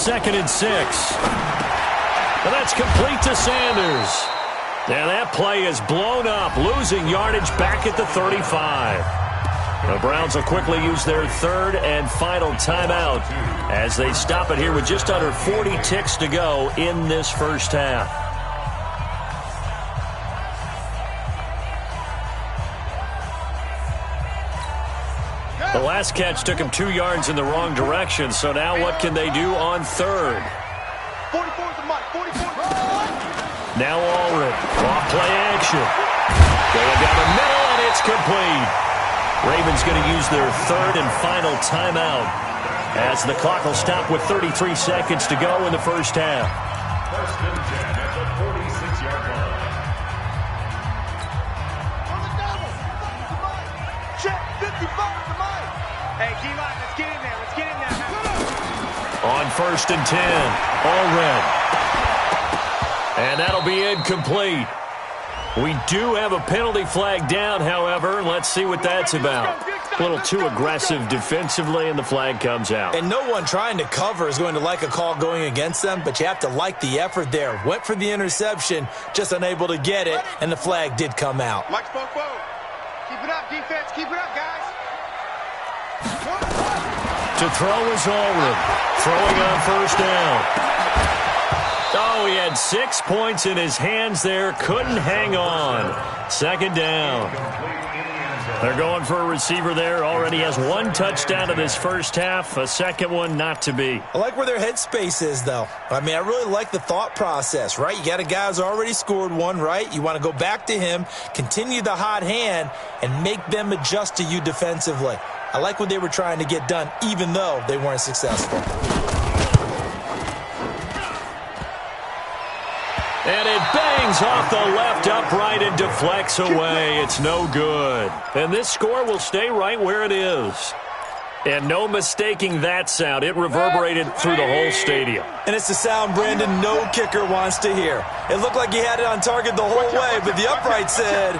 2nd and 6. And that's complete to Sanders. And that play is blown up, losing yardage back at the 35. The Browns will quickly use their 3rd and final timeout as they stop it here with just under 40 ticks to go in this first half. The last catch took him 2 yards in the wrong direction, so now what can they do on 3rd? 44's the mic, 44. Now Allred, off play action. Going down the middle, and it's complete. Ravens going to use their 3rd and final timeout as the clock will stop with 33 seconds to go in the first half. 1st and 10 at the 46-yard line. On the double. Check, 55 the mic. Hey, D-line, let's get in there. Let's get in there. On 1st and 10, Allred. And that'll be incomplete. We do have a penalty flag down, however. Let's see what that's about. A little too aggressive defensively, and the flag comes out. And no one trying to cover is going to like a call going against them, but you have to like the effort there. Went for the interception, just unable to get it, and the flag did come out. Mike spoke forward. Keep it up, defense. Keep it up, guys. To throw is Allred. Throwing on 1st down. Oh, he had 6 points in his hands there. Couldn't hang on. 2nd down. They're going for a receiver there. Already has 1 touchdown in this first half. A 2nd one not to be. I like where their headspace is, though. I mean, I really like the thought process, right? You got a guy who's already scored 1, right? You want to go back to him, continue the hot hand, and make them adjust to you defensively. I like what they were trying to get done, even though they weren't successful. And it bangs off the left upright and deflects away. It's no good. And this score will stay right where it is. And no mistaking that sound. It reverberated through the whole stadium. And it's the sound Brandon no kicker wants to hear. It looked like he had it on target the whole way, but the upright said,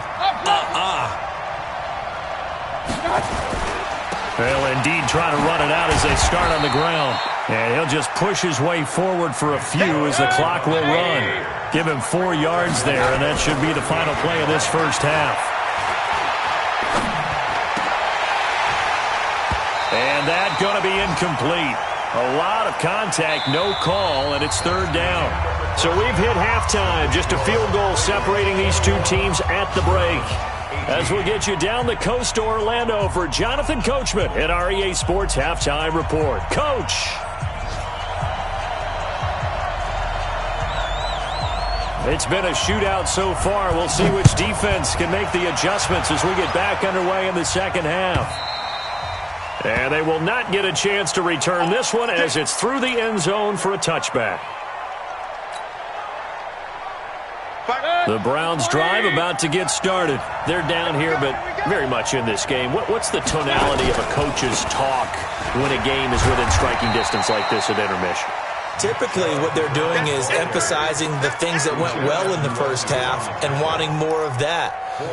They'll indeed try to run it out as they start on the ground. And he'll just push his way forward for a few as the clock will run. Give him 4 yards there, and that should be the final play of this first half. And that's going to be incomplete. A lot of contact, no call, and it's 3rd down. So we've hit halftime. Just a field goal separating these two teams at the break. As we'll get you down the coast to Orlando for Jonathan Coachman at our EA Sports Halftime Report. Coach! It's been a shootout so far. We'll see which defense can make the adjustments as we get back underway in the second half. And they will not get a chance to return this one as it's through the end zone for a touchback. The Browns drive about to get started. They're down here, but very much in this game. What's the tonality of a coach's talk when a game is within striking distance like this at intermission? Typically, what they're doing is emphasizing the things that went well in the first half and wanting more of that.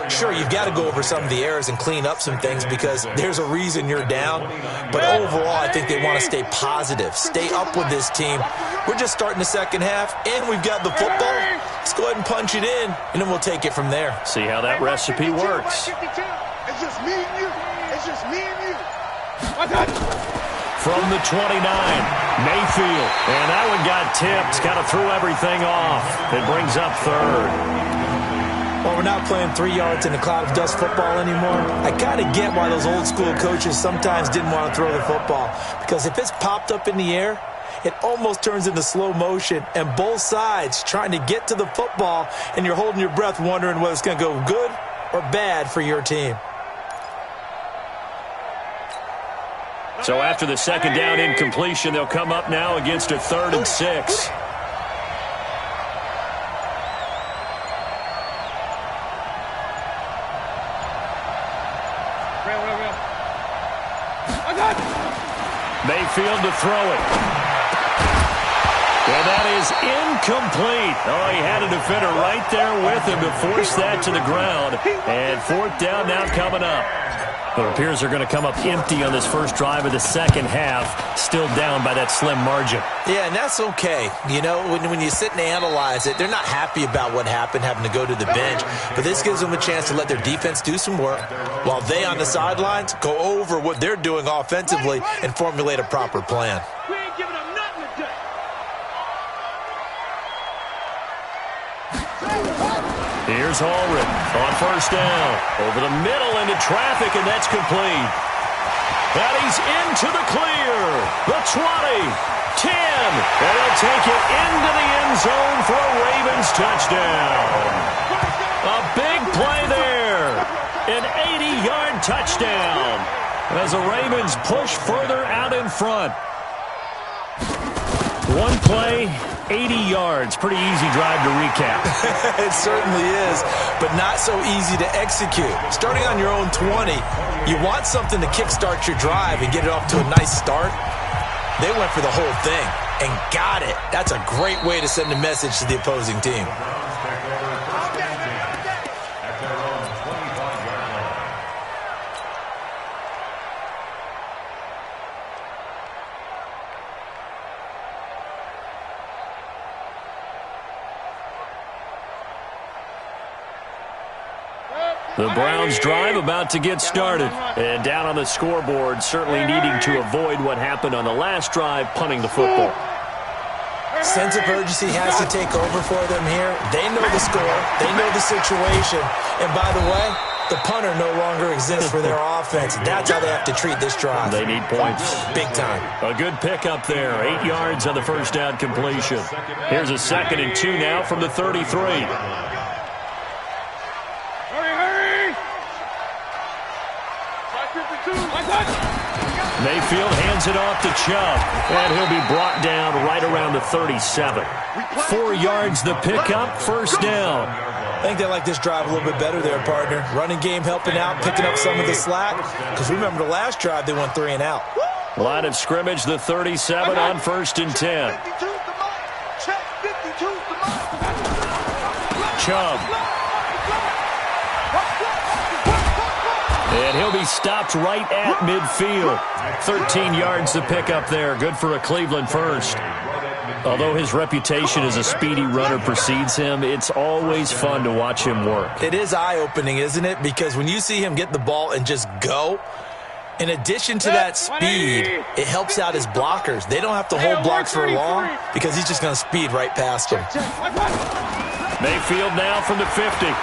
Sure, you've got to go over some of the errors and clean up some things because there's a reason you're down. But overall, I think they want to stay positive, stay up with this team. We're just starting the second half, and we've got the football. Let's go ahead and punch it in, and then we'll take it from there. See how that recipe works. It's just me and you. It's just me and you. From the 29, Mayfield. And that one got tipped. Kind of threw everything off. It brings up 3rd. Well, we're not playing 3 yards in a cloud of dust football anymore. I kind of get why those old school coaches sometimes didn't want to throw the football. Because if it's popped up in the air, it almost turns into slow motion. And both sides trying to get to the football, and you're holding your breath wondering whether it's going to go good or bad for your team. So after the second down incompletion, they'll come up now against a 3rd and 6. Mayfield to throw it. And that is incomplete. Oh, he had a defender right there with him to force that to the ground. And 4th down now coming up. It appears they're going to come up empty on this first drive of the second half, still down by that slim margin. Yeah, and that's okay. You know, when you sit and analyze it, they're not happy about what happened, having to go to the bench. But this gives them a chance to let their defense do some work while they on the sidelines go over what they're doing offensively and formulate a proper plan. We ain't giving them nothing today. Here's Allred on first down. Over the middle into traffic, and that's complete. And he's into the clear. The 20, 10, and he'll take it into the end zone for a Ravens touchdown. A big play there. An 80-yard touchdown as the Ravens push further out in front. One play, 80 yards. Pretty easy drive to recap. It certainly is, but not so easy to execute. Starting on your own 20, you want something to kickstart your drive and get it off to a nice start. They went for the whole thing and got it. That's a great way to send a message to the opposing team. The Browns drive about to get started. And down on the scoreboard, certainly needing to avoid what happened on the last drive, punting the football. Sense of urgency has to take over for them here. They know the score. They know the situation. And by the way, the punter no longer exists for their offense. That's how they have to treat this drive. They need points. Big time. A good pickup there. 8 yards on the first down completion. Here's a 2nd and 2 now from the 33. Mayfield hands it off to Chubb, and he'll be brought down right around the 37. 4 yards the pickup, first down. I think they like this drive a little bit better there, partner. Running game helping out, picking up some of the slack. Because remember the last drive, they went 3 and out. Line of scrimmage, the 37 on 1st and 10. Chubb. And he'll be stopped right at midfield. 13 yards to pick up there. Good for a Cleveland first. Although his reputation as a speedy runner precedes him, it's always fun to watch him work. It is eye-opening, isn't it? Because when you see him get the ball and just go, in addition to that speed, it helps out his blockers. They don't have to hold blocks for long because he's just going to speed right past them. Mayfield now from the 50.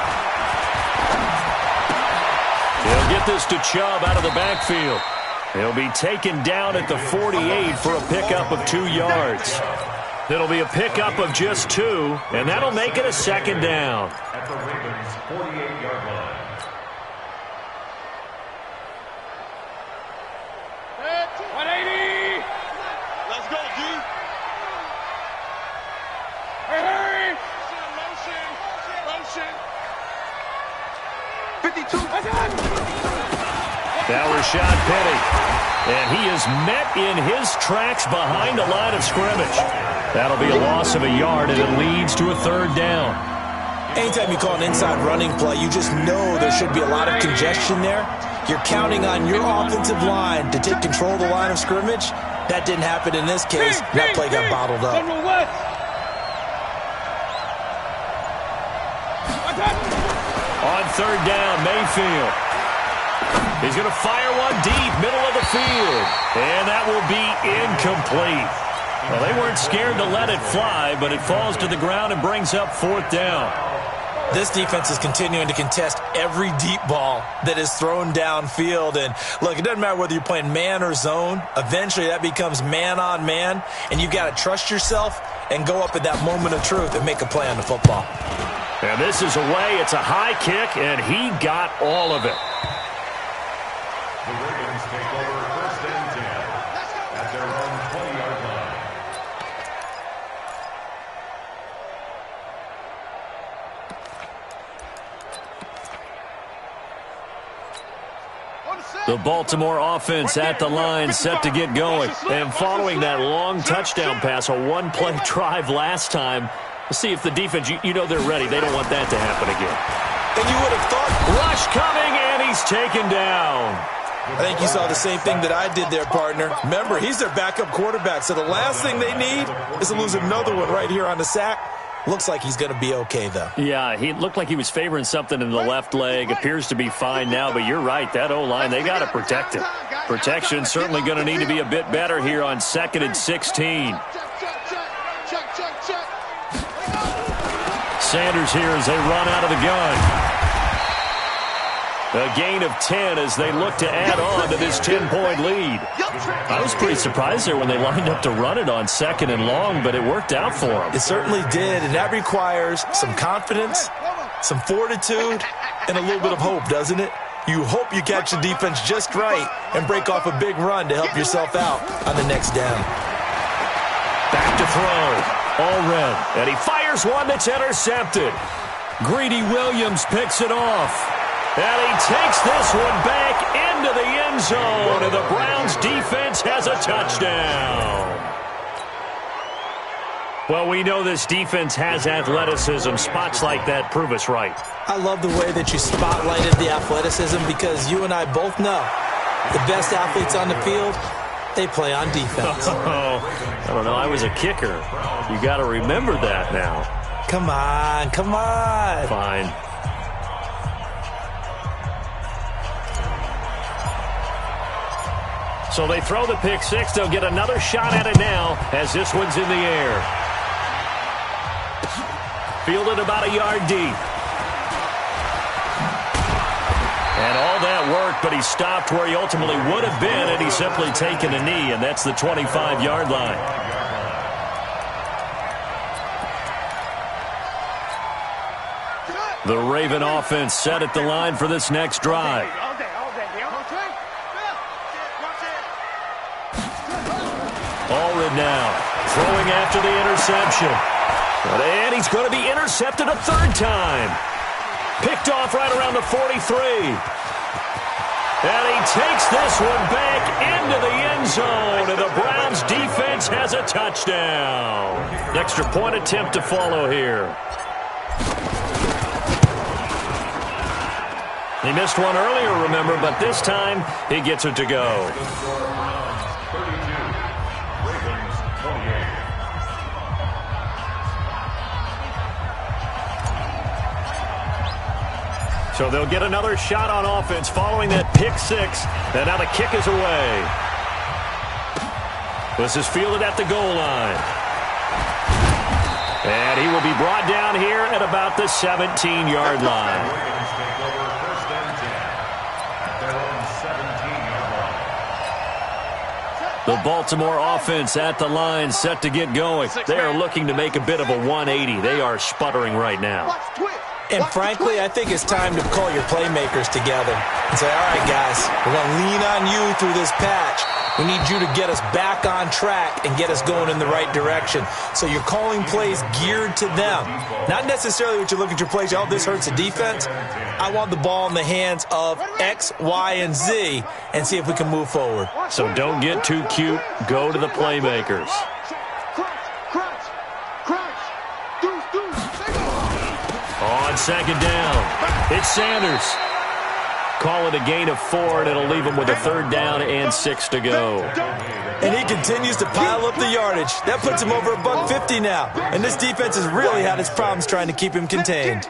He'll get this to Chubb out of the backfield. He'll be taken down at the 48 for a pickup of 2 yards. It'll be a pickup of just 2, and that'll make it a 2nd down. At the Ravens' 48-yard line. Let's go, G. Hey! Motion. 52. Now Rashad Penny. And he is met in his tracks behind the line of scrimmage. That'll be a loss of a yard, and it leads to a 3rd down. Anytime you call an inside running play, you just know there should be a lot of congestion there. You're counting on your offensive line to take control of the line of scrimmage. That didn't happen in this case. That play got bottled up. On 3rd down, Mayfield. He's going to fire one deep, middle of the field. And that will be incomplete. Well, they weren't scared to let it fly, but it falls to the ground and brings up 4th down. This defense is continuing to contest every deep ball that is thrown downfield. And, look, it doesn't matter whether you're playing man or zone. Eventually, that becomes man-on-man, and you've got to trust yourself and go up at that moment of truth and make a play on the football. And this is away. It's a high kick, and he got all of it. The Ravens take over 1st and 10 at their own 20-yard line. The Baltimore offense at the line, set to get going. And following that long touchdown pass, a one-play drive last time, let's see if the defense, you know they're ready. They don't want that to happen again. And you would have thought... Rush coming, and he's taken down. I think you saw the same thing that I did there, partner. Remember, he's their backup quarterback, so the last thing they need is to lose another one right here on the sack. Looks like he's going to be okay, though. Yeah, he looked like he was favoring something in the left leg. Appears to be fine now, but you're right. That O-line, they got to protect him. Protection certainly going to need to be a bit better here on 2nd and 16. Sanders here as they run out of the gun. A gain of 10 as they look to add on to this 10-point lead. I was pretty surprised there when they lined up to run it on 2nd and long, but it worked out for them. It certainly did, and that requires some confidence, some fortitude, and a little bit of hope, doesn't it? You hope you catch the defense just right and break off a big run to help yourself out on the next down. Back to throw. All red. And he fires one that's intercepted. Greedy Williams picks it off. And he takes this one back into the end zone, and the Browns defense has a touchdown. Well, we know this defense has athleticism. Spots like that prove us right. I love the way that you spotlighted the athleticism because you and I both know the best athletes on the field, they play on defense. Oh, I don't know. I was a kicker. You got to remember that now. Come on, come on. Fine. So they throw the pick six. They'll get another shot at it now as this one's in the air. Fielded about a yard deep. And all that worked, but he stopped where he ultimately would have been, and he's simply taken a knee, and that's the 25-yard line. The Raven offense set at the line for this next drive. Allred now throwing after the interception. And he's going to be intercepted a third time. Picked off right around the 43. And he takes this one back into the end zone. And the Browns defense has a touchdown. Extra point attempt to follow here. He missed one earlier, remember, but this time he gets it to go. So they'll get another shot on offense following that pick six. And now the kick is away. This is fielded at the goal line. And he will be brought down here at about the 17-yard line. The Baltimore offense at the line set to get going. They are looking to make a bit of a 180. They are sputtering right now. And frankly, I think it's time to call your playmakers together and say, all right, guys, we're going to lean on you through this patch. We need you to get us back on track and get us going in the right direction. So you're calling plays geared to them. Not necessarily what you look at your plays, oh, this hurts the defense. I want the ball in the hands of X, Y, and Z and see if we can move forward. So don't get too cute. Go to the playmakers. On second down, it's Sanders. Call it a gain of 4, and it'll leave him with a third down and 6 to go. And he continues to pile up the yardage. That puts him over $150 now. And this defense has really had its problems trying to keep him contained.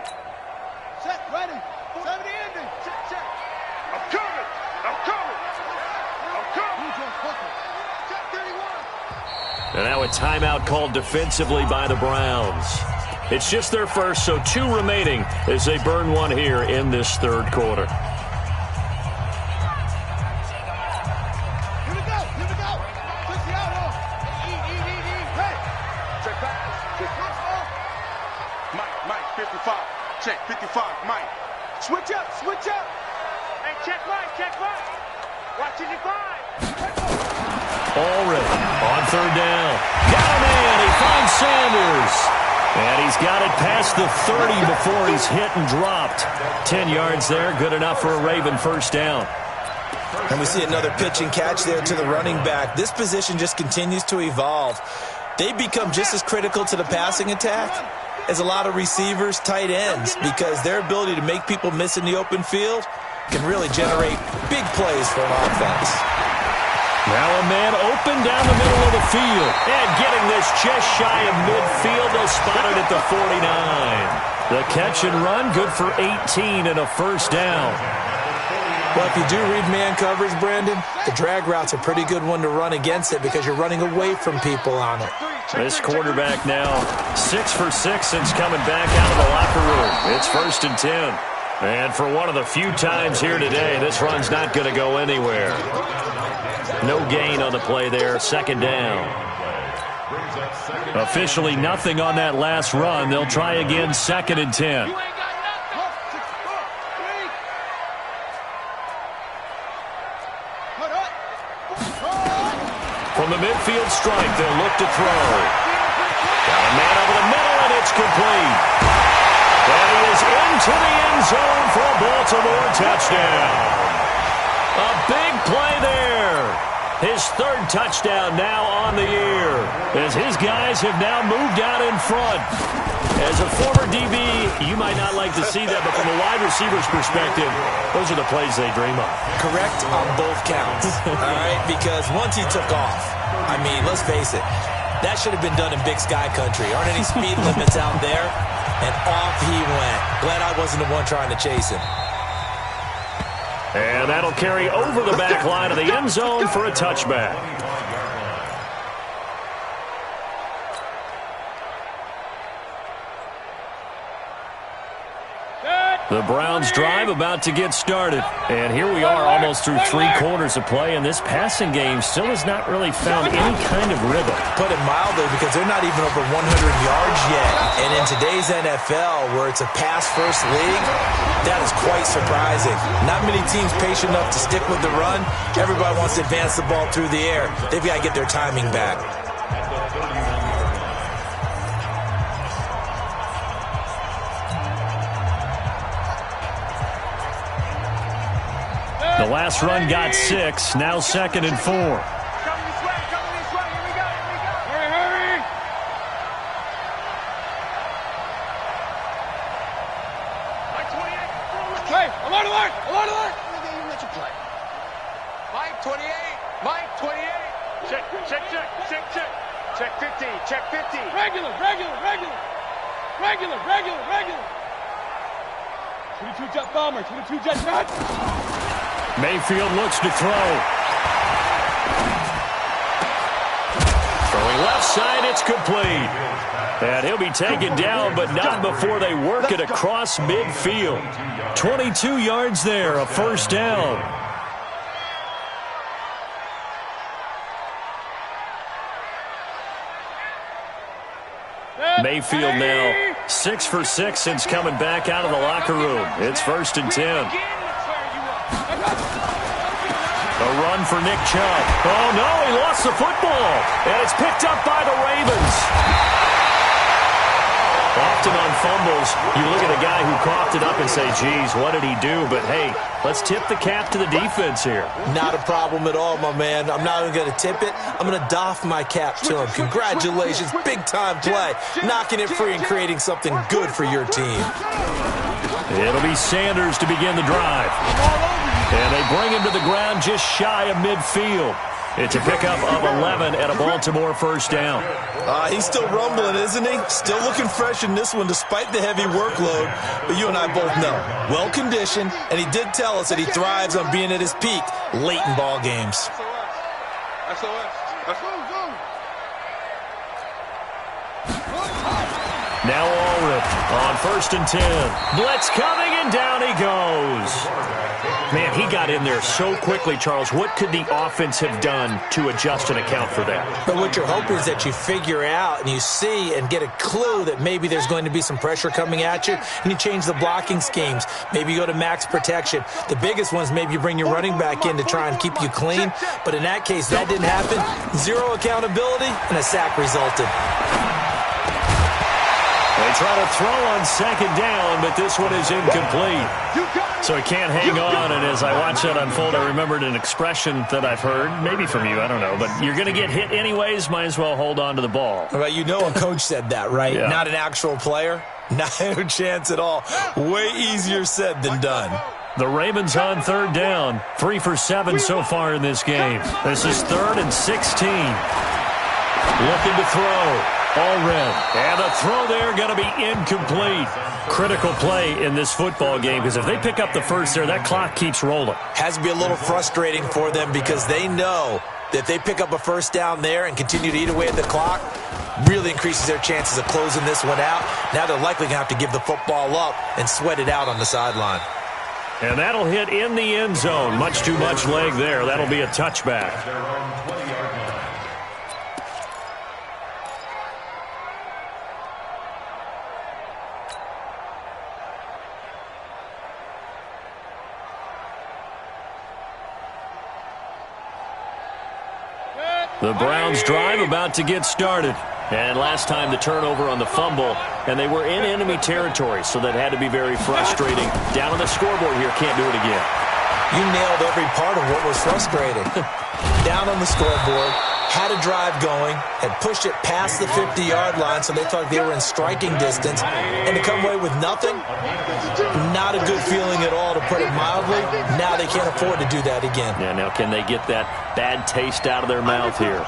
And now a timeout called defensively by the Browns. It's just their first, so 2 remaining as they burn one here in this third quarter. Mike, 55. Check, 55, Mike. Switch up. Hey, check Mike. Watching the 5. Allred on third down. Got him in. He finds Sanders. And he's got it past the 30 before he's hit and dropped. 10 yards there, good enough for a Raven first down. And we see another pitch and catch there to the running back. This position just continues to evolve. They become just as critical to the passing attack is a lot of receivers, tight ends, because their ability to make people miss in the open field can really generate big plays for an offense. Now a man open down the middle of the field. And getting this just shy of midfield. They'll spot it at the 49. The catch and run, good for 18 and a first down. Well, if you do read man coverage, Brandon, the drag route's a pretty good one to run against it because you're running away from people on it. This quarterback now 6 for 6 since coming back out of the locker room. It's 1st and 10. And for one of the few times here today, this run's not going to go anywhere. No gain on the play there, 2nd down. Officially nothing on that last run. They'll try again, 2nd and 10. From the midfield strike, they'll look to throw. Got a man over the middle, and it's complete. And he is into the end zone for a Baltimore touchdown. A big play there. His 3rd touchdown now on the year, as his guys have now moved out in front. As a former DB, you might not like to see that, but from a wide receiver's perspective, those are the plays they dream of. Correct on both counts, all right? Because once he took off, I mean, let's face it, that should have been done in Big Sky Country. Aren't any speed limits out there? And off he went. Glad I wasn't the one trying to chase him. And that'll carry over the back line of the end zone for a touchback. The Browns drive about to get started. And here we are almost through 3 quarters of play, and this passing game still has not really found any kind of rhythm. Put it mildly, because they're not even over 100 yards yet. And in today's NFL, where it's a pass-first league, that is quite surprising. Not many teams patient enough to stick with the run. Everybody wants to advance the ball through the air. They've got to get their timing back. The last run got 6, now 2nd and 4. Coming this way, here we go. Hurry! Mike 28. Hey, alert! Let you play. Mike 28. Check 50, check 50. Regular. 22 jet bomber, 22 jet shot. Mayfield looks to throw. Throwing left side, it's complete. And he'll be taken down, but not before they work it across midfield. 22 yards there, a first down. Mayfield now 6 for 6 since coming back out of the locker room. It's 1st and 10. A run for Nick Chubb. Oh, no, he lost the football. And it's picked up by the Ravens. Often on fumbles, you look at a guy who coughed it up and say, geez, what did he do? But, hey, let's tip the cap to the defense here. Not a problem at all, my man. I'm not even going to tip it. I'm going to doff my cap to him. Congratulations, big-time play. Knocking it free and creating something good for your team. It'll be Sanders to begin the drive. And they bring him to the ground just shy of midfield. It's a pickup of 11 and a Baltimore first down. He's still rumbling, isn't he? Still looking fresh in this one despite the heavy workload. But you and I both know, well-conditioned, and he did tell us that he thrives on being at his peak late in ball games. Now Ulrich on 1st and 10. Blitz coming, and down he goes. Man, he got in there so quickly, Charles. What could the offense have done to adjust and account for that? But what you're hoping is that you figure out and you see and get a clue that maybe there's going to be some pressure coming at you, and you change the blocking schemes. Maybe you go to max protection. The biggest one is maybe you bring your running back in to try and keep you clean. But in that case, that didn't happen. 0 accountability, and a sack resulted. They try to throw on second down, but this one is incomplete. So he can't hang on, and as I watch that unfold, I remembered an expression that I've heard, maybe from you, I don't know, but you're going to get hit anyways, might as well hold on to the ball. Well, you know a coach said that, right? Yeah. Not an actual player. No chance at all. Way easier said than done. The Ravens on third down. 3 for 7 so far in this game. This is 3rd and 16. Looking to throw. All red. And the throw there going to be incomplete. Critical play in this football game because if they pick up the first there, that clock keeps rolling. Has to be a little frustrating for them because they know that if they pick up a first down there and continue to eat away at the clock, really increases their chances of closing this one out. Now they're likely going to have to give the football up and sweat it out on the sideline. And that'll hit in the end zone. Much too much leg there. That'll be a touchback. The Browns drive about to get started. And last time the turnover on the fumble, and they were in enemy territory, so that had to be very frustrating. Down on the scoreboard here, can't do it again. You nailed every part of what was frustrating. Down on the scoreboard, had a drive going, had pushed it past the 50-yard line, so they thought they were in striking distance, and to come away with nothing, not a good feeling at all, to put it mildly. Now they can't afford to do that again. Yeah, now can they get that bad taste out of their mouth here?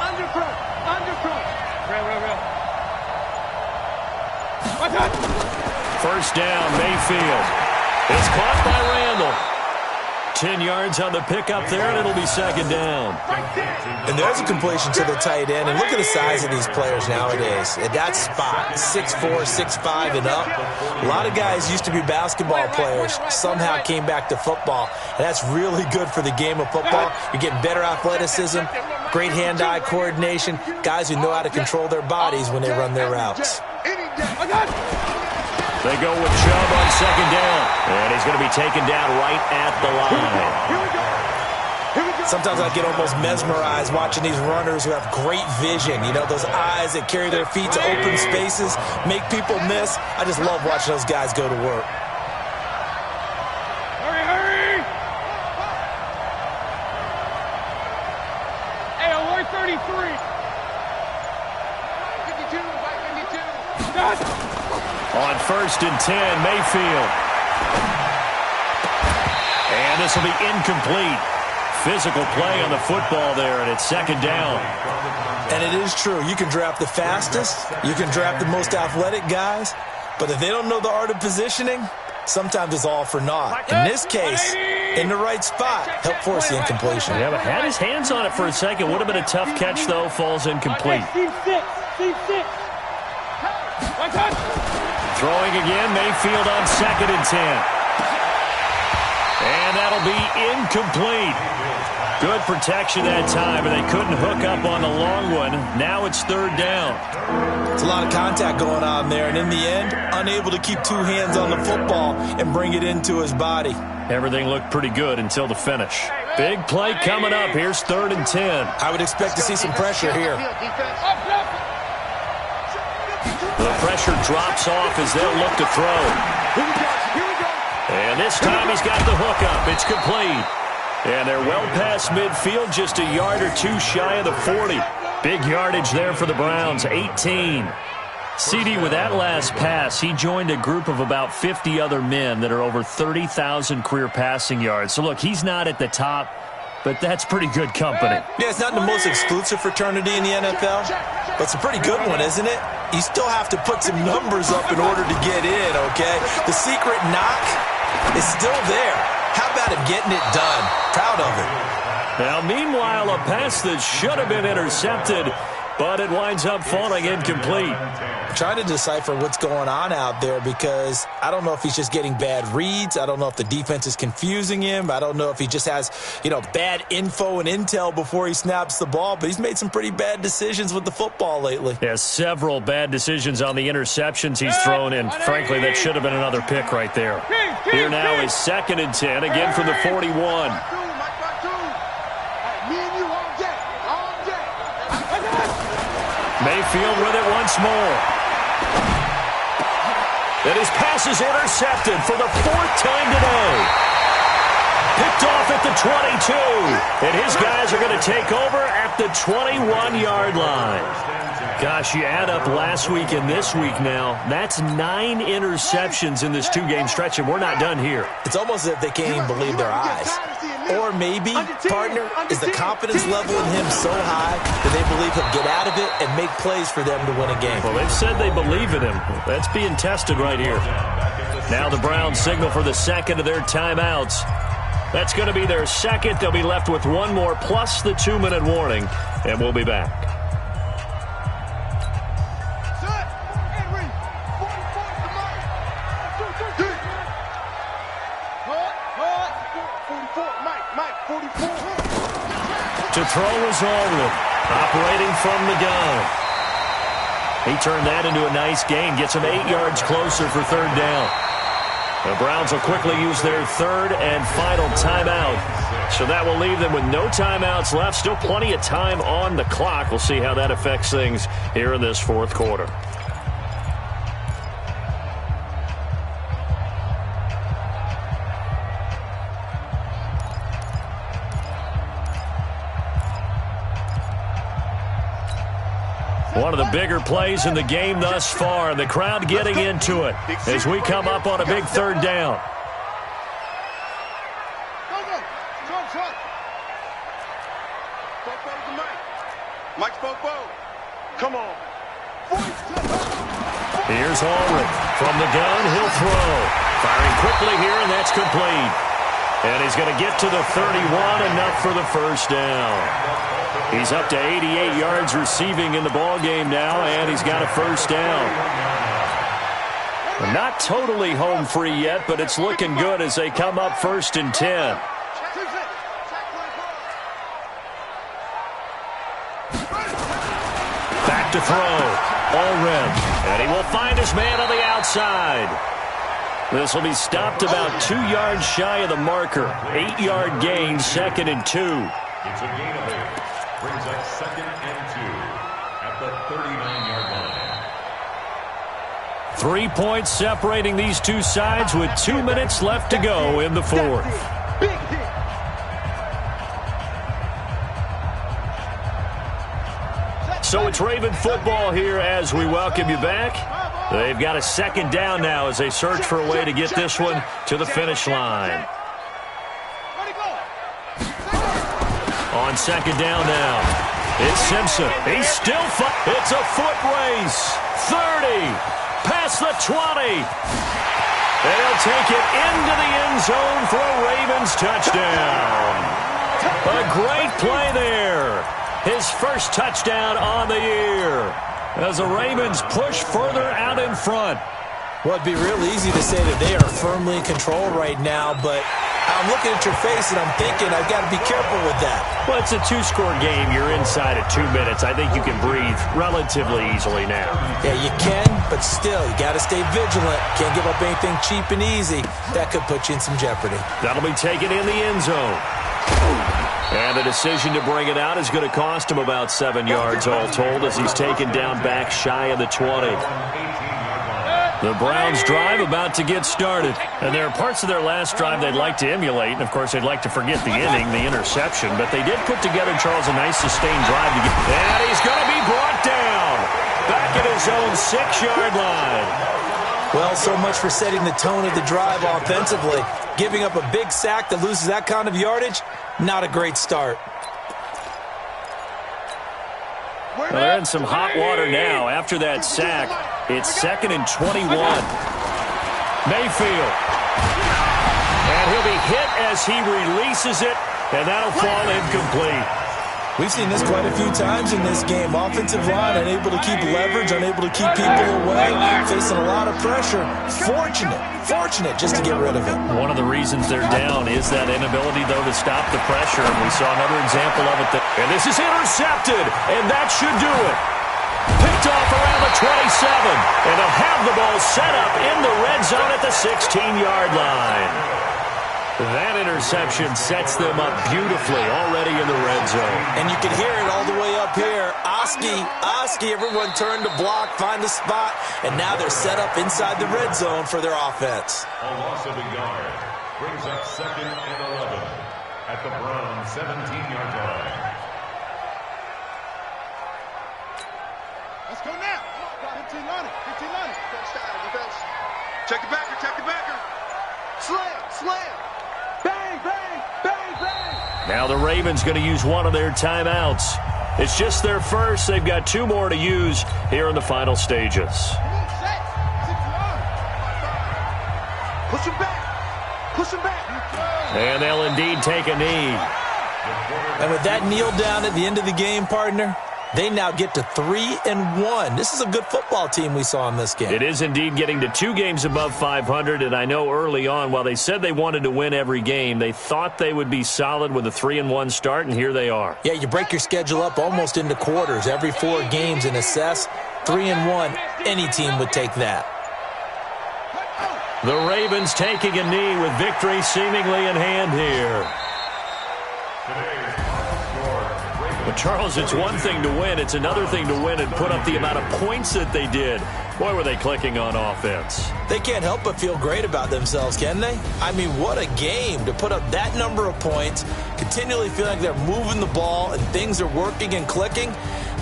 First down, Mayfield. It's caught by Randall. 10 yards on the pickup there, and it'll be second down. And there's a completion to the tight end. And look at the size of these players nowadays. At that spot, 6'4", 6'5", and up. A lot of guys used to be basketball players, somehow came back to football. And that's really good for the game of football. You're getting better athleticism, great hand-eye coordination, guys who know how to control their bodies when they run their routes. They go with Chubb on second down. And he's going to be taken down right at the line. Sometimes I get almost mesmerized watching these runners who have great vision. You know, those eyes that carry their feet to open spaces, make people miss. I just love watching those guys go to work. Hurry, hurry! Hey, alert 33. 52, 52. Done. On first and 10, Mayfield. And this will be incomplete. Physical play on the football there, and it's second down. And it is true. You can draft the fastest. You can draft the most athletic guys. But if they don't know the art of positioning, sometimes it's all for naught. In this case, in the right spot, help force the incompletion. Yeah, but had his hands on it for a second. Would have been a tough catch, though. Falls incomplete. C6. Throwing again, Mayfield on second and 10. And that'll be incomplete. Good protection that time, and they couldn't hook up on the long one. Now it's third down. It's a lot of contact going on there, and in the end, unable to keep two hands on the football and bring it into his body. Everything looked pretty good until the finish. Big play coming up. Here's third and 10. I would expect to see some pressure here. The pressure drops off as they'll look to throw. And this time he's got the hook up. It's complete. And they're well past midfield, just a yard or two shy of the 40. Big yardage there for the Browns, 18. CD, with that last pass, he joined a group of about 50 other men that are over 30,000 career passing yards. So, look, he's not at the top, but that's pretty good company. Yeah, it's not the most exclusive fraternity in the NFL, but it's a pretty good one, isn't it? You still have to put some numbers up in order to get in, okay? The secret knock is still there. How about him getting it done? Proud of it. Now, meanwhile, a pass that should have been intercepted, but it winds up falling incomplete. I'm trying to decipher what's going on out there because I don't know if he's just getting bad reads. I don't know if the defense is confusing him. I don't know if he just has, bad info and intel before he snaps the ball, but he's made some pretty bad decisions with the football lately. Has several bad decisions on the interceptions he's thrown in. Frankly, that should have been another pick right there. Here now is second and 10, again from the 41. Mayfield with it once more. And his pass is intercepted for the 4th time today. Picked off at the 22. And his guys are going to take over at the 21-yard line. Gosh, you add up last week and this week now, that's 9 interceptions in this 2-game stretch, and we're not done here. It's almost as if they can't even believe their eyes. Or maybe, partner, is the confidence level in him so high that they believe he'll get out of it and make plays for them to win a game. Well, they've said they believe in him. That's being tested right here. Now the Browns signal for the second of their timeouts. That's going to be their second. They'll be left with one more plus the 2-minute warning, and we'll be back. To throw is Allred, operating from the gun. He turned that into a nice gain, gets him 8 yards closer for 3rd down. The Browns will quickly use their 3rd and final timeout. So that will leave them with no timeouts left. Still plenty of time on the clock. We'll see how that affects things here in this 4th quarter. One of the bigger plays in the game thus far. The crowd getting into it as we come up on a big 3rd down. Come on. Here's Allred from the gun. He'll throw. Firing quickly here, and that's complete. And he's going to get to the 31, enough for the 1st down. He's up to 88 yards receiving in the ballgame now, and he's got a 1st down. Not totally home free yet, but it's looking good as they come up 1st and 10. Back to throw. Allred. And he will find his man on the outside. This will be stopped about 2 yards shy of the marker. 8-yard gain, 2nd and 2. It's a gain of 8. Brings up 2nd and 2 at the 39-yard line. 3 points separating these two sides with 2 minutes left to go in the 4th. So it's Raven football here as we welcome you back. They've got a 2nd down now as they search for a way to get this one to the finish line. On 2nd down now, it's Simpson. He's still it's a foot race. 30, past the 20. They'll take it into the end zone for a Ravens touchdown. A great play there. His 1st touchdown on the year as the Ravens push further out in front. Well, it'd be real easy to say that they are firmly in control right now, but I'm looking at your face and I'm thinking I've got to be careful with that. Well, it's a 2-score game. You're inside at 2 minutes. I think you can breathe relatively easily now. Yeah, you can, but still, you got to stay vigilant. Can't give up anything cheap and easy. That could put you in some jeopardy. That'll be taken in the end zone. And the decision to bring it out is going to cost him about 7 yards all told as he's taken down back shy of the 20. The Browns drive about to get started. And there are parts of their last drive they'd like to emulate. And, of course, they'd like to forget the inning, the interception. But they did put together, Charles, a nice sustained drive. And he's going to be brought down back at his own 6-yard line. Well, so much for setting the tone of the drive offensively. Giving up a big sack that loses that kind of yardage, not a great start. Well, they're in some hot water now after that sack. It's 2nd and 21. Mayfield. And he'll be hit as he releases it, and that'll fall incomplete. We've seen this quite a few times in this game. Offensive line unable to keep leverage, unable to keep people away, facing a lot of pressure. Fortunate just to get rid of it. One of the reasons they're down is that inability, though, to stop the pressure. And we saw another example of it. And this is intercepted, and that should do it. Picked off around the 27, and they'll have the ball set up in the red zone at the 16-yard line. That interception sets them up beautifully already in the red zone. And you can hear it all the way up here. Oski, everyone turned to block, find the spot, and now they're set up inside the red zone for their offense. A loss of a yard brings up 2nd and 11 at the Browns' 17-yard line. Let's go now. 15 on it. Defense. Check the backer. Slam. Bang, bang, bang, bang. Now the Ravens going to use one of their timeouts. It's just their first. They've got 2 more to use here in the final stages. Push him back. And they'll indeed take a knee. And with that kneel down at the end of the game, partner, they now get to 3-1. This is a good football team we saw in this game. It is indeed getting to 2 games above 500, and I know early on, while they said they wanted to win every game, they thought they would be solid with a 3-1 start, and here they are. Yeah, you break your schedule up almost into quarters, every 4 games, and assess 3-1. Any team would take that. The Ravens taking a knee with victory seemingly in hand here. But, Charles, it's one thing to win. It's another thing to win and put up the amount of points that they did. Boy, were they clicking on offense. They can't help but feel great about themselves, can they? I mean, what a game to put up that number of points, continually feeling like they're moving the ball and things are working and clicking.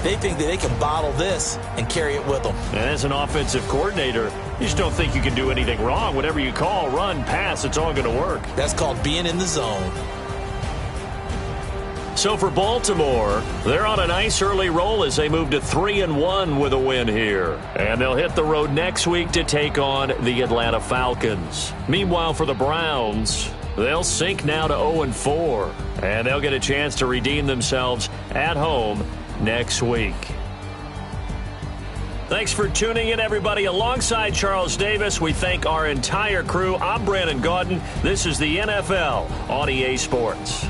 They think that they can bottle this and carry it with them. And as an offensive coordinator, you just don't think you can do anything wrong. Whatever you call, run, pass, it's all going to work. That's called being in the zone. So for Baltimore, they're on a nice early roll as they move to 3-1 with a win here. And they'll hit the road next week to take on the Atlanta Falcons. Meanwhile, for the Browns, they'll sink now to 0-4. And they'll get a chance to redeem themselves at home next week. Thanks for tuning in, everybody. Alongside Charles Davis, we thank our entire crew. I'm Brandon Gaudin. This is the NFL on EA Sports.